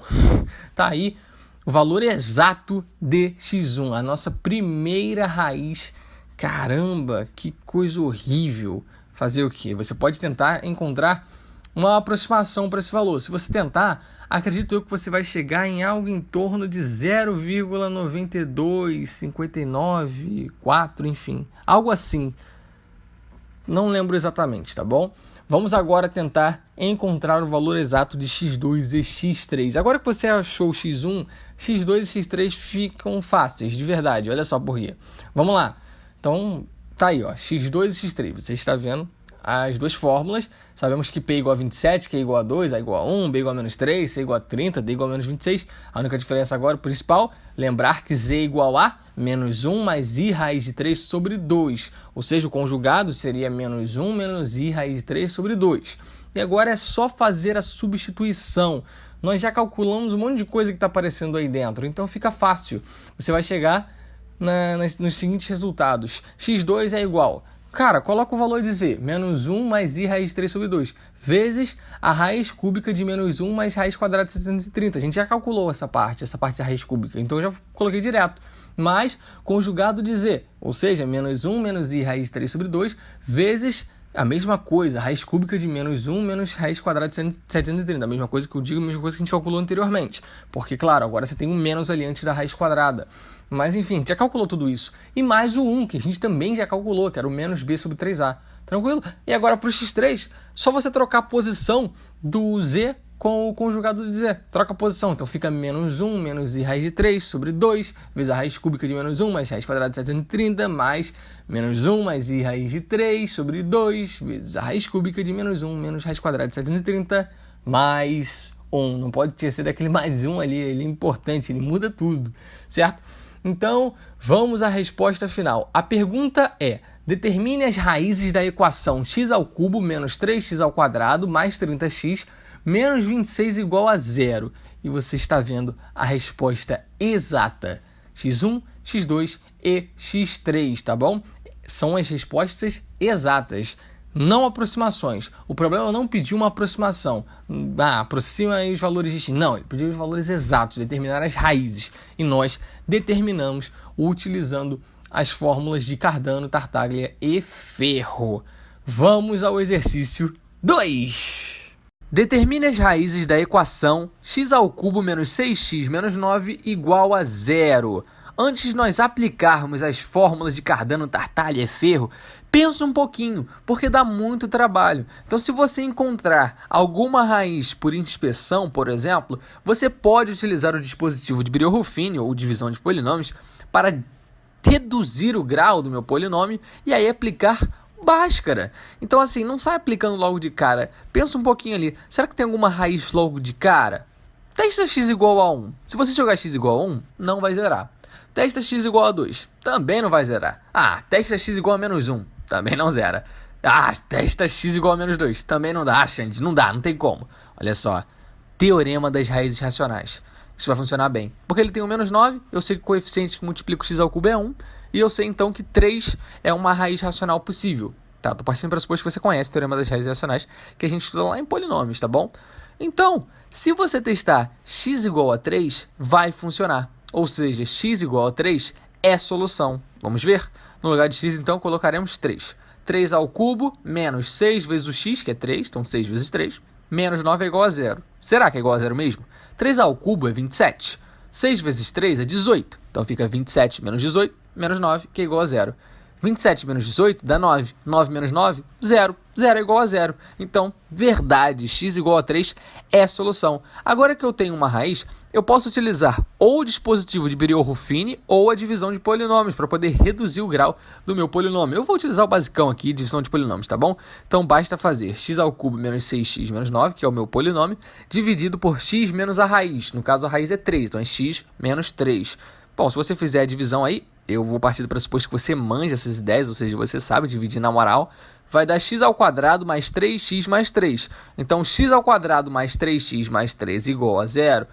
[SPEAKER 1] Tá aí o valor exato de x1, a nossa primeira raiz. Caramba, que coisa horrível. Fazer o quê? Você pode tentar encontrar uma aproximação para esse valor. Se você tentar, acredito eu que você vai chegar em algo em torno de 0,9259,4, enfim, algo assim. Não lembro exatamente, tá bom? Vamos agora tentar encontrar o valor exato de x2 e x3. Agora que você achou o x1, x2 e x3 ficam fáceis, de verdade. Olha só por quê. Vamos lá. Então, tá aí, ó, x2 e x3. Você está vendo as duas fórmulas. Sabemos que P igual a 27, Q igual a 2, A igual a 1, B igual a menos 3, C igual a 30, D igual a menos 26. A única diferença agora, o principal, lembrar que Z igual a menos 1 mais I raiz de 3 sobre 2. Ou seja, o conjugado seria menos 1 menos I raiz de 3 sobre 2. E agora é só fazer a substituição. Nós já calculamos um monte de coisa que está aparecendo aí dentro, então fica fácil. Você vai chegar nos seguintes resultados. x2 é igual... Cara, coloca o valor de Z, menos 1 mais I raiz de 3 sobre 2, vezes a raiz cúbica de menos 1 mais raiz quadrada de 730. A gente já calculou essa parte da raiz cúbica, então eu já coloquei direto. Mais conjugado de Z, ou seja, menos 1 menos I raiz de 3 sobre 2, vezes a mesma coisa, raiz cúbica de menos 1 menos raiz quadrada de 730. A mesma coisa que eu digo, a mesma coisa que a gente calculou anteriormente. Porque, claro, agora você tem um menos ali antes da raiz quadrada. Mas, enfim, a gente já calculou tudo isso. E mais o 1, que a gente também já calculou, que era o menos B sobre 3A. Tranquilo? E agora para o x3, só você trocar a posição do Z com o conjugado de Z. Troca a posição. Então fica menos 1 menos I raiz de 3 sobre 2, vezes a raiz cúbica de menos 1 mais raiz quadrada de 730, mais menos 1 mais I raiz de 3 sobre 2, vezes a raiz cúbica de menos 1 menos raiz quadrada de 730, mais 1. Não pode esquecer daquele mais 1 ali, ele é importante, ele muda tudo, certo? Então, vamos à resposta final. A pergunta é: determine as raízes da equação x ao cubo menos 3x ao quadrado mais 30x menos 26 igual a 0. E você está vendo a resposta exata. x1, x2 e x3, tá bom? São as respostas exatas, não aproximações. O problema não pediu uma aproximação. Aproxima aí os valores de x. Não, ele pediu os valores exatos, determinar as raízes. E nós determinamos utilizando as fórmulas de Cardano, Tartaglia e Ferro. Vamos ao exercício 2. Determine as raízes da equação x ao cubo menos 6x menos 9 igual a 0. Antes de nós aplicarmos as fórmulas de Cardano, Tartaglia e Ferro, pensa um pouquinho, porque dá muito trabalho. Então, se você encontrar alguma raiz por inspeção, por exemplo, você pode utilizar o dispositivo de Brillouin ou divisão de polinômios para reduzir o grau do meu polinômio e aí aplicar Bhaskara. Então, assim, não sai aplicando logo de cara. Pensa um pouquinho ali. Será que tem alguma raiz logo de cara? Testa x igual a 1. Se você jogar x igual a 1, não vai zerar. Testa x igual a 2. Também não vai zerar. Testa x igual a menos 1. Também não zera. Testa x igual a menos 2. Também não dá. Xande, não dá, não tem como. Olha só. Teorema das raízes racionais. Isso vai funcionar bem. Porque ele tem o menos 9. Eu sei que o coeficiente que multiplica o x ao cubo é 1. e eu sei então que 3 é uma raiz racional possível. Tá? Tô partindo do pressuposto que você conhece o teorema das raízes racionais, que a gente estuda lá em polinômios, tá bom? Então, se você testar x igual a 3, vai funcionar. Ou seja, x igual a 3 é solução. Vamos ver? No lugar de x, então, colocaremos 3. 3 ao cubo menos 6 vezes o x, que é 3, então 6 vezes 3, menos 9 é igual a 0. Será que é igual a 0 mesmo? 3 ao cubo é 27. 6 vezes 3 é 18. Então fica 27 menos 18, menos 9, que é igual a 0. 27 menos 18 dá 9. 9 menos 9, 0. 0 é igual a 0. Então, verdade, x igual a 3 é a solução. Agora que eu tenho uma raiz, eu posso utilizar ou o dispositivo de Biot-Ruffini ou a divisão de polinômios para poder reduzir o grau do meu polinômio. Eu vou utilizar o basicão aqui, divisão de polinômios, tá bom? Então, basta fazer x ao cubo menos 6x menos 9, que é o meu polinômio, dividido por x menos a raiz. No caso, a raiz é 3, então é x menos 3. Bom, se você fizer a divisão aí, eu vou partir do pressuposto que você manja essas ideias, ou seja, você sabe dividir na moral, vai dar x ao quadrado mais 3x mais 3. Então, x ao quadrado mais 3x mais 3 igual a 0,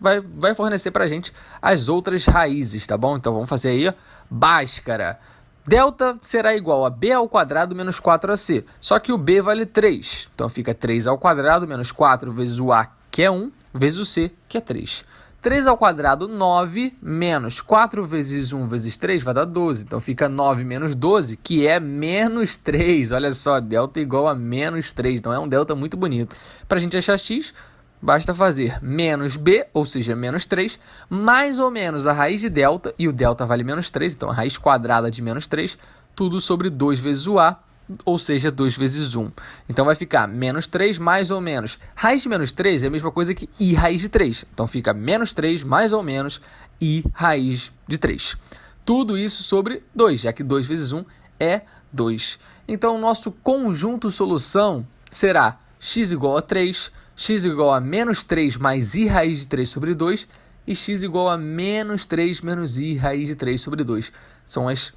[SPEAKER 1] vai fornecer para a gente as outras raízes, tá bom? Então, vamos fazer aí, ó, Bhaskara. Delta será igual a b ao quadrado menos 4ac, só que o b vale 3. Então, fica 3 ao quadrado menos 4 vezes o a, que é 1, vezes o c, que é 3. 3 ao quadrado, 9, menos 4 vezes 1 vezes 3 vai dar 12. Então, fica 9 menos 12, que é menos 3. Olha só, delta igual a menos 3. Não é um delta muito bonito. Para a gente achar x, basta fazer menos b, ou seja, menos 3, mais ou menos a raiz de delta, e o delta vale menos 3, então a raiz quadrada de menos 3, tudo sobre 2 vezes o a, ou seja, 2 vezes 1. Então, vai ficar menos 3 mais ou menos. Raiz de menos 3 é a mesma coisa que i raiz de 3. Então, fica menos 3 mais ou menos i raiz de 3. Tudo isso sobre 2, já que 2 vezes 1 é 2. Então, o nosso conjunto solução será x igual a 3, x igual a menos 3 mais i raiz de 3 sobre 2 e x igual a menos 3 menos i raiz de 3 sobre 2. São as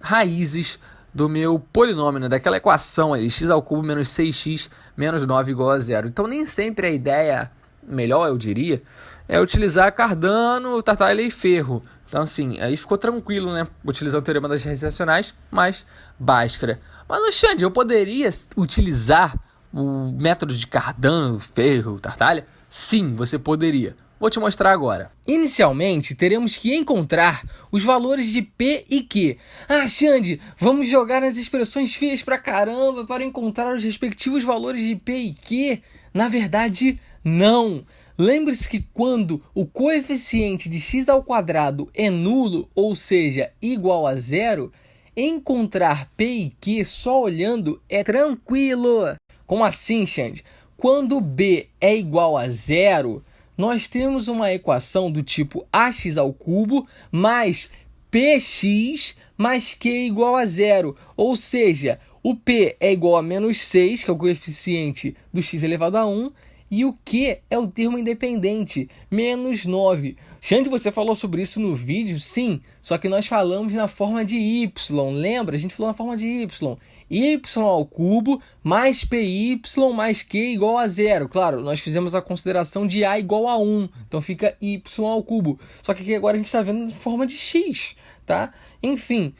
[SPEAKER 1] raízes do meu polinômio, né? Daquela equação ali, x ao cubo menos 6x menos 9 igual a 0. Então, nem sempre a ideia melhor, eu diria, é utilizar Cardano, Tartaglia e Ferro. Então, assim, aí ficou tranquilo, né? Utilizar o teorema das raízes racionais, mas Bhaskara. Mas, Alexandre, eu poderia utilizar o método de Cardano, Ferro, Tartaglia? Sim, você poderia. Vou te mostrar agora. Inicialmente, teremos que encontrar os valores de P e Q. Ah, Xande, vamos jogar nas expressões feias pra caramba para encontrar os respectivos valores de P e Q? Na verdade, não. Lembre-se que quando o coeficiente de x ao quadrado é nulo, ou seja, igual a 0, encontrar P e Q só olhando é tranquilo. Como assim, Xande? Quando B é igual a 0... nós temos uma equação do tipo ax ao cubo mais px mais q igual a 0. Ou seja, o p é igual a menos 6, que é o coeficiente do x elevado a 1, e o q é o termo independente, menos 9. Xande, você falou sobre isso no vídeo? Sim, só que nós falamos na forma de y. Lembra? A gente falou na forma de y. Y ao cubo mais py mais q igual a 0. Claro, nós fizemos a consideração de a igual a 1. Então fica y ao cubo. Só que aqui agora a gente está vendo em forma de x, tá? Enfim.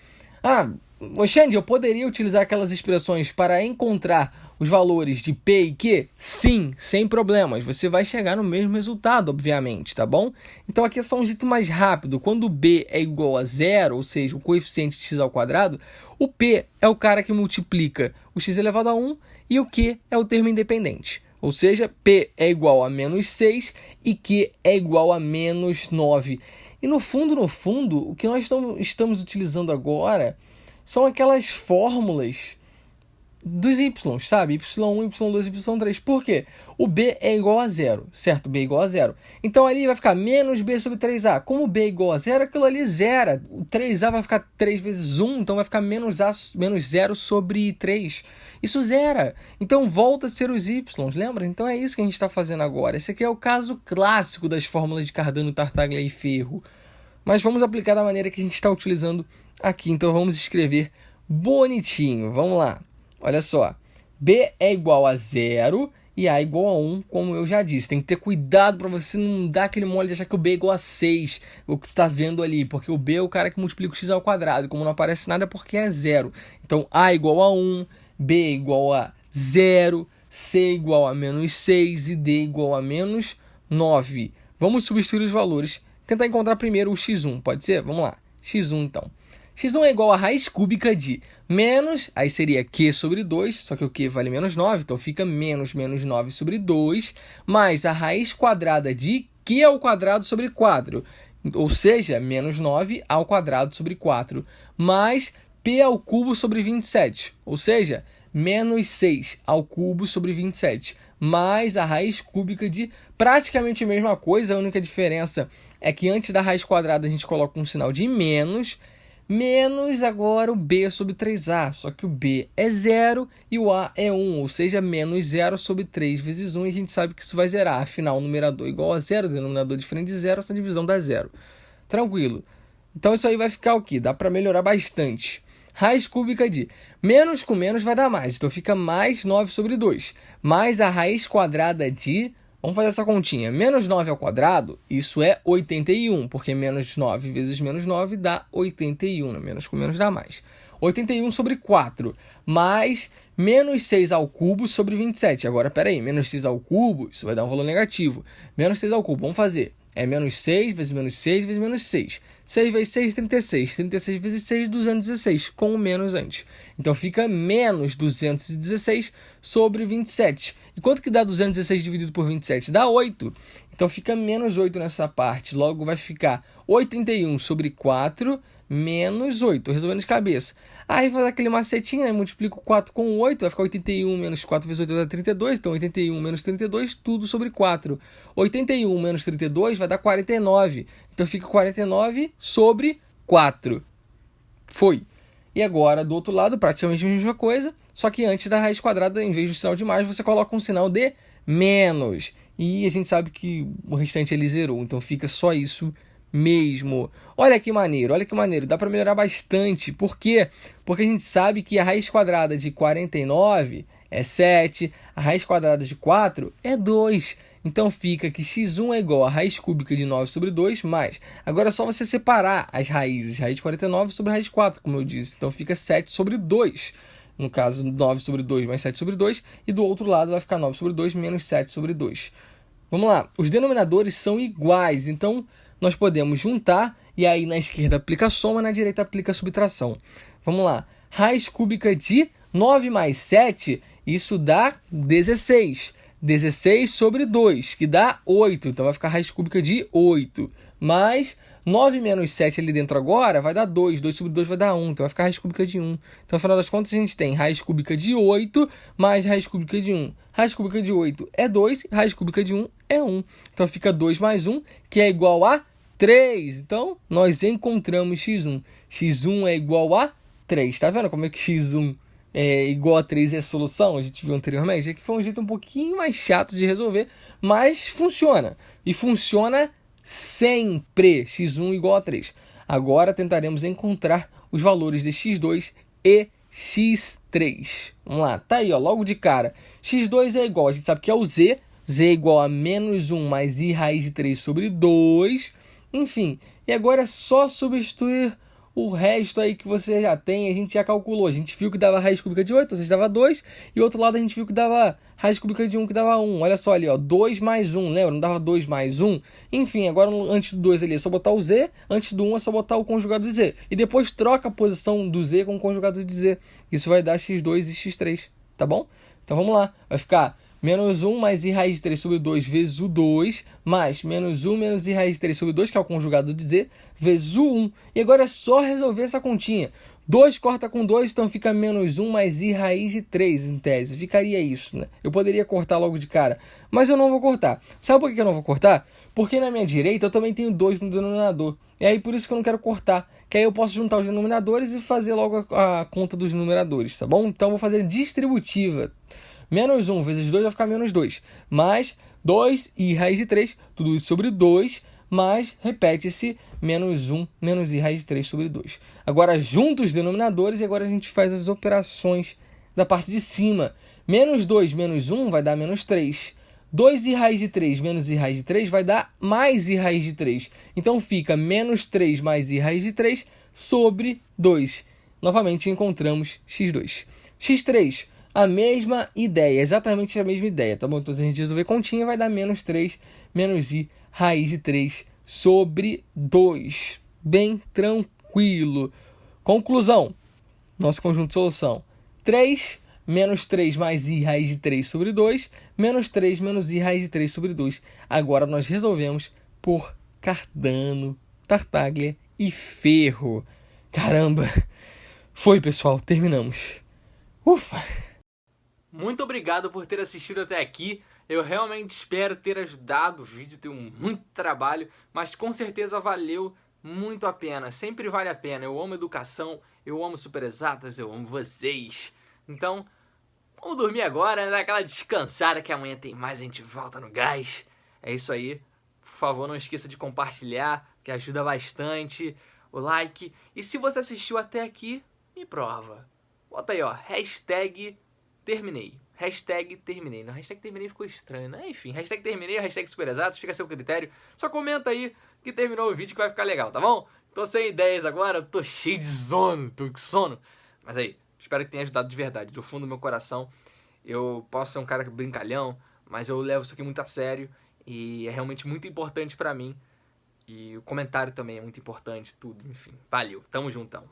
[SPEAKER 1] Xande, eu poderia utilizar aquelas expressões para encontrar os valores de P e Q? Sim, sem problemas. Você vai chegar no mesmo resultado, obviamente, tá bom? Então aqui é só um jeito mais rápido. Quando B é igual a 0, ou seja, o coeficiente de x ao quadrado, o P é o cara que multiplica o x elevado a 1 e o Q é o termo independente. Ou seja, P é igual a menos 6 e Q é igual a menos 9. E no fundo, o que nós estamos utilizando agora são aquelas fórmulas dos y, sabe? y1, y2, y3. Por quê? O b é igual a 0, certo? B é igual a 0. Então, ali vai ficar menos b sobre 3a. Como b é igual a 0, aquilo ali zera. O 3a vai ficar 3 vezes 1, então vai ficar menos 0 sobre 3. Isso zera. Então, volta a ser os y, lembra? Então, é isso que a gente está fazendo agora. Esse aqui é o caso clássico das fórmulas de Cardano, Tartaglia e Ferro. Mas vamos aplicar da maneira que a gente está utilizando aqui. Então, vamos escrever bonitinho. Vamos lá. Olha só. B é igual a 0 e A igual a 1, como eu já disse. Tem que ter cuidado para você não dar aquele mole de achar que o B é igual a 6, o que você está vendo ali, porque o B é o cara que multiplica o x ao quadrado, como não aparece nada é porque é 0. Então A igual a 1, B igual a 0, C igual a menos 6 e D igual a menos 9. Vamos substituir os valores, tentar encontrar primeiro o x1, pode ser? Vamos lá, x1 então. x1 é igual a raiz cúbica de menos, aí seria Q sobre 2, só que o Q vale menos 9, então fica menos 9 sobre 2, mais a raiz quadrada de Q ao quadrado sobre 4, ou seja, menos 9 ao quadrado sobre 4, mais P ao cubo sobre 27, ou seja, menos 6 ao cubo sobre 27, mais a raiz cúbica de praticamente a mesma coisa, a única diferença é que antes da raiz quadrada a gente coloca um sinal de menos agora o B sobre 3A, só que o B é 0 e o A é 1, ou seja, menos 0 sobre 3 vezes 1, e a gente sabe que isso vai zerar, afinal o numerador é igual a 0, o denominador diferente de 0, essa divisão dá 0. Tranquilo. Então isso aí vai ficar o quê? Dá para melhorar bastante. Raiz cúbica de menos com menos vai dar mais, então fica mais 9 sobre 2, mais a raiz quadrada de... Vamos fazer essa continha. Menos 9 ao quadrado, isso é 81, porque menos 9 vezes menos 9 dá 81, né? Menos com menos dá mais. 81 sobre 4, mais menos 6 ao cubo sobre 27. Agora, peraí, menos 6 ao cubo, isso vai dar um valor negativo. Menos 6 ao cubo, vamos fazer. É menos 6 vezes menos 6 vezes menos 6. 6 vezes 6, 36. 36 vezes 6, 216, com o menos antes. Então, fica menos 216 sobre 27. E quanto que dá 216 dividido por 27? Dá 8. Então, fica menos 8 nessa parte. Logo, vai ficar 81 sobre 4 menos 8. Resolvendo de cabeça. Aí, faz aquele macetinho, né? Multiplico 4 com 8. Vai ficar 81 menos 4 vezes 8 dá 32. Então, 81 menos 32, tudo sobre 4. 81 menos 32 vai dar 49. Então, fica 49 sobre 4. Foi. E agora, do outro lado, praticamente a mesma coisa, só que antes da raiz quadrada, em vez do sinal de mais, você coloca um sinal de menos. E a gente sabe que o restante ele zerou, então fica só isso mesmo. Olha que maneiro, dá para melhorar bastante. Por quê? Porque a gente sabe que a raiz quadrada de 49 é 7, a raiz quadrada de 4 é 2. Então fica que x1 é igual a raiz cúbica de 9 sobre 2 mais... Agora é só você separar as raízes. Raiz de 49 sobre raiz de 4, como eu disse. Então fica 7 sobre 2. No caso, 9 sobre 2 mais 7 sobre 2. E do outro lado vai ficar 9 sobre 2 menos 7 sobre 2. Vamos lá. Os denominadores são iguais. Então nós podemos juntar. E aí na esquerda aplica soma, na direita aplica subtração. Vamos lá. Raiz cúbica de 9 mais 7, isso dá 16. 16 sobre 2, que dá 8. Então, vai ficar raiz cúbica de 8. Mais 9 menos 7 ali dentro agora vai dar 2. 2 sobre 2 vai dar 1. Então, vai ficar raiz cúbica de 1. Então, afinal das contas, a gente tem raiz cúbica de 8 mais raiz cúbica de 1. Raiz cúbica de 8 é 2. Raiz cúbica de 1 é 1. Então, fica 2 mais 1, que é igual a 3. Então, nós encontramos x1. x1 é igual a 3. Tá vendo como é que x1 é igual a 3 é a solução? A gente viu anteriormente. Aqui foi um jeito um pouquinho mais chato de resolver, mas funciona. E funciona sempre. x1 igual a 3. Agora tentaremos encontrar os valores de x2 e x3. Vamos lá. Tá aí, ó, logo de cara. x2 é igual, a gente sabe que é o z. z é igual a menos 1 mais i raiz de 3 sobre 2. Enfim, e agora é só substituir o resto aí que você já tem, a gente já calculou. A gente viu que dava raiz cúbica de 8, ou seja, dava 2. E outro lado a gente viu que dava raiz cúbica de 1, que dava 1. Olha só ali, ó, 2 mais 1, lembra? Não dava 2 mais 1? Enfim, agora antes do 2 ali é só botar o z, antes do 1 é só botar o conjugado de z. E depois troca a posição do z com o conjugado de z. Isso vai dar x2 e x3, tá bom? Então vamos lá, vai ficar menos 1 mais i raiz de 3 sobre 2 vezes o 2, mais menos 1 menos i raiz de 3 sobre 2, que é o conjugado de z, vezes o 1. E agora é só resolver essa continha. 2 corta com 2, então fica menos 1 mais i raiz de 3, em tese. Ficaria isso, né? Eu poderia cortar logo de cara, mas eu não vou cortar. Sabe por que eu não vou cortar? Porque na minha direita eu também tenho 2 no denominador. E aí por isso que eu não quero cortar. Que aí eu posso juntar os denominadores e fazer logo a conta dos numeradores, tá bom? Então eu vou fazer distributiva. Menos 1 vezes 2 vai ficar menos 2. Mais 2 i raiz de 3, tudo isso sobre 2, mais, repete-se, menos 1 menos i raiz de 3 sobre 2. Agora junta os denominadores e agora a gente faz as operações da parte de cima. Menos 2 menos 1 vai dar menos 3. 2 e raiz de 3 menos i raiz de 3 vai dar mais i raiz de 3. Então fica menos 3 mais i raiz de 3 sobre 2. Novamente encontramos x2. x3, a mesma ideia, exatamente a mesma ideia, tá bom? Então se a gente resolver continha, vai dar menos 3 menos i raiz de 3 sobre 2. Bem tranquilo. Conclusão. Nosso conjunto de solução. 3 menos 3 mais i raiz de 3 sobre 2, menos 3 menos i raiz de 3 sobre 2. Agora nós resolvemos por Cardano, Tartaglia e Ferro. Caramba! Foi, pessoal, terminamos. Ufa! Muito obrigado por ter assistido até aqui. Eu realmente espero ter ajudado o vídeo, tem muito trabalho, mas com certeza valeu muito a pena, sempre vale a pena. Eu amo educação, eu amo super exatas, eu amo vocês. Então, vamos dormir agora, dar aquela descansada que amanhã tem mais, a gente volta no gás. É isso aí. Por favor, não esqueça de compartilhar, que ajuda bastante. O like. E se você assistiu até aqui, me prova. Bota aí, ó, hashtag terminei. Hashtag terminei. Não, hashtag terminei ficou estranho, né? Enfim, hashtag terminei, hashtag super exatos, fica a seu critério. Só comenta aí que terminou o vídeo que vai ficar legal, tá bom? Tô sem ideias agora, tô cheio de sono, tô com sono. Mas aí, espero que tenha ajudado de verdade, do fundo do meu coração. Eu posso ser um cara brincalhão, mas eu levo isso aqui muito a sério e é realmente muito importante pra mim. E o comentário também é muito importante, tudo, enfim. Valeu, tamo juntão.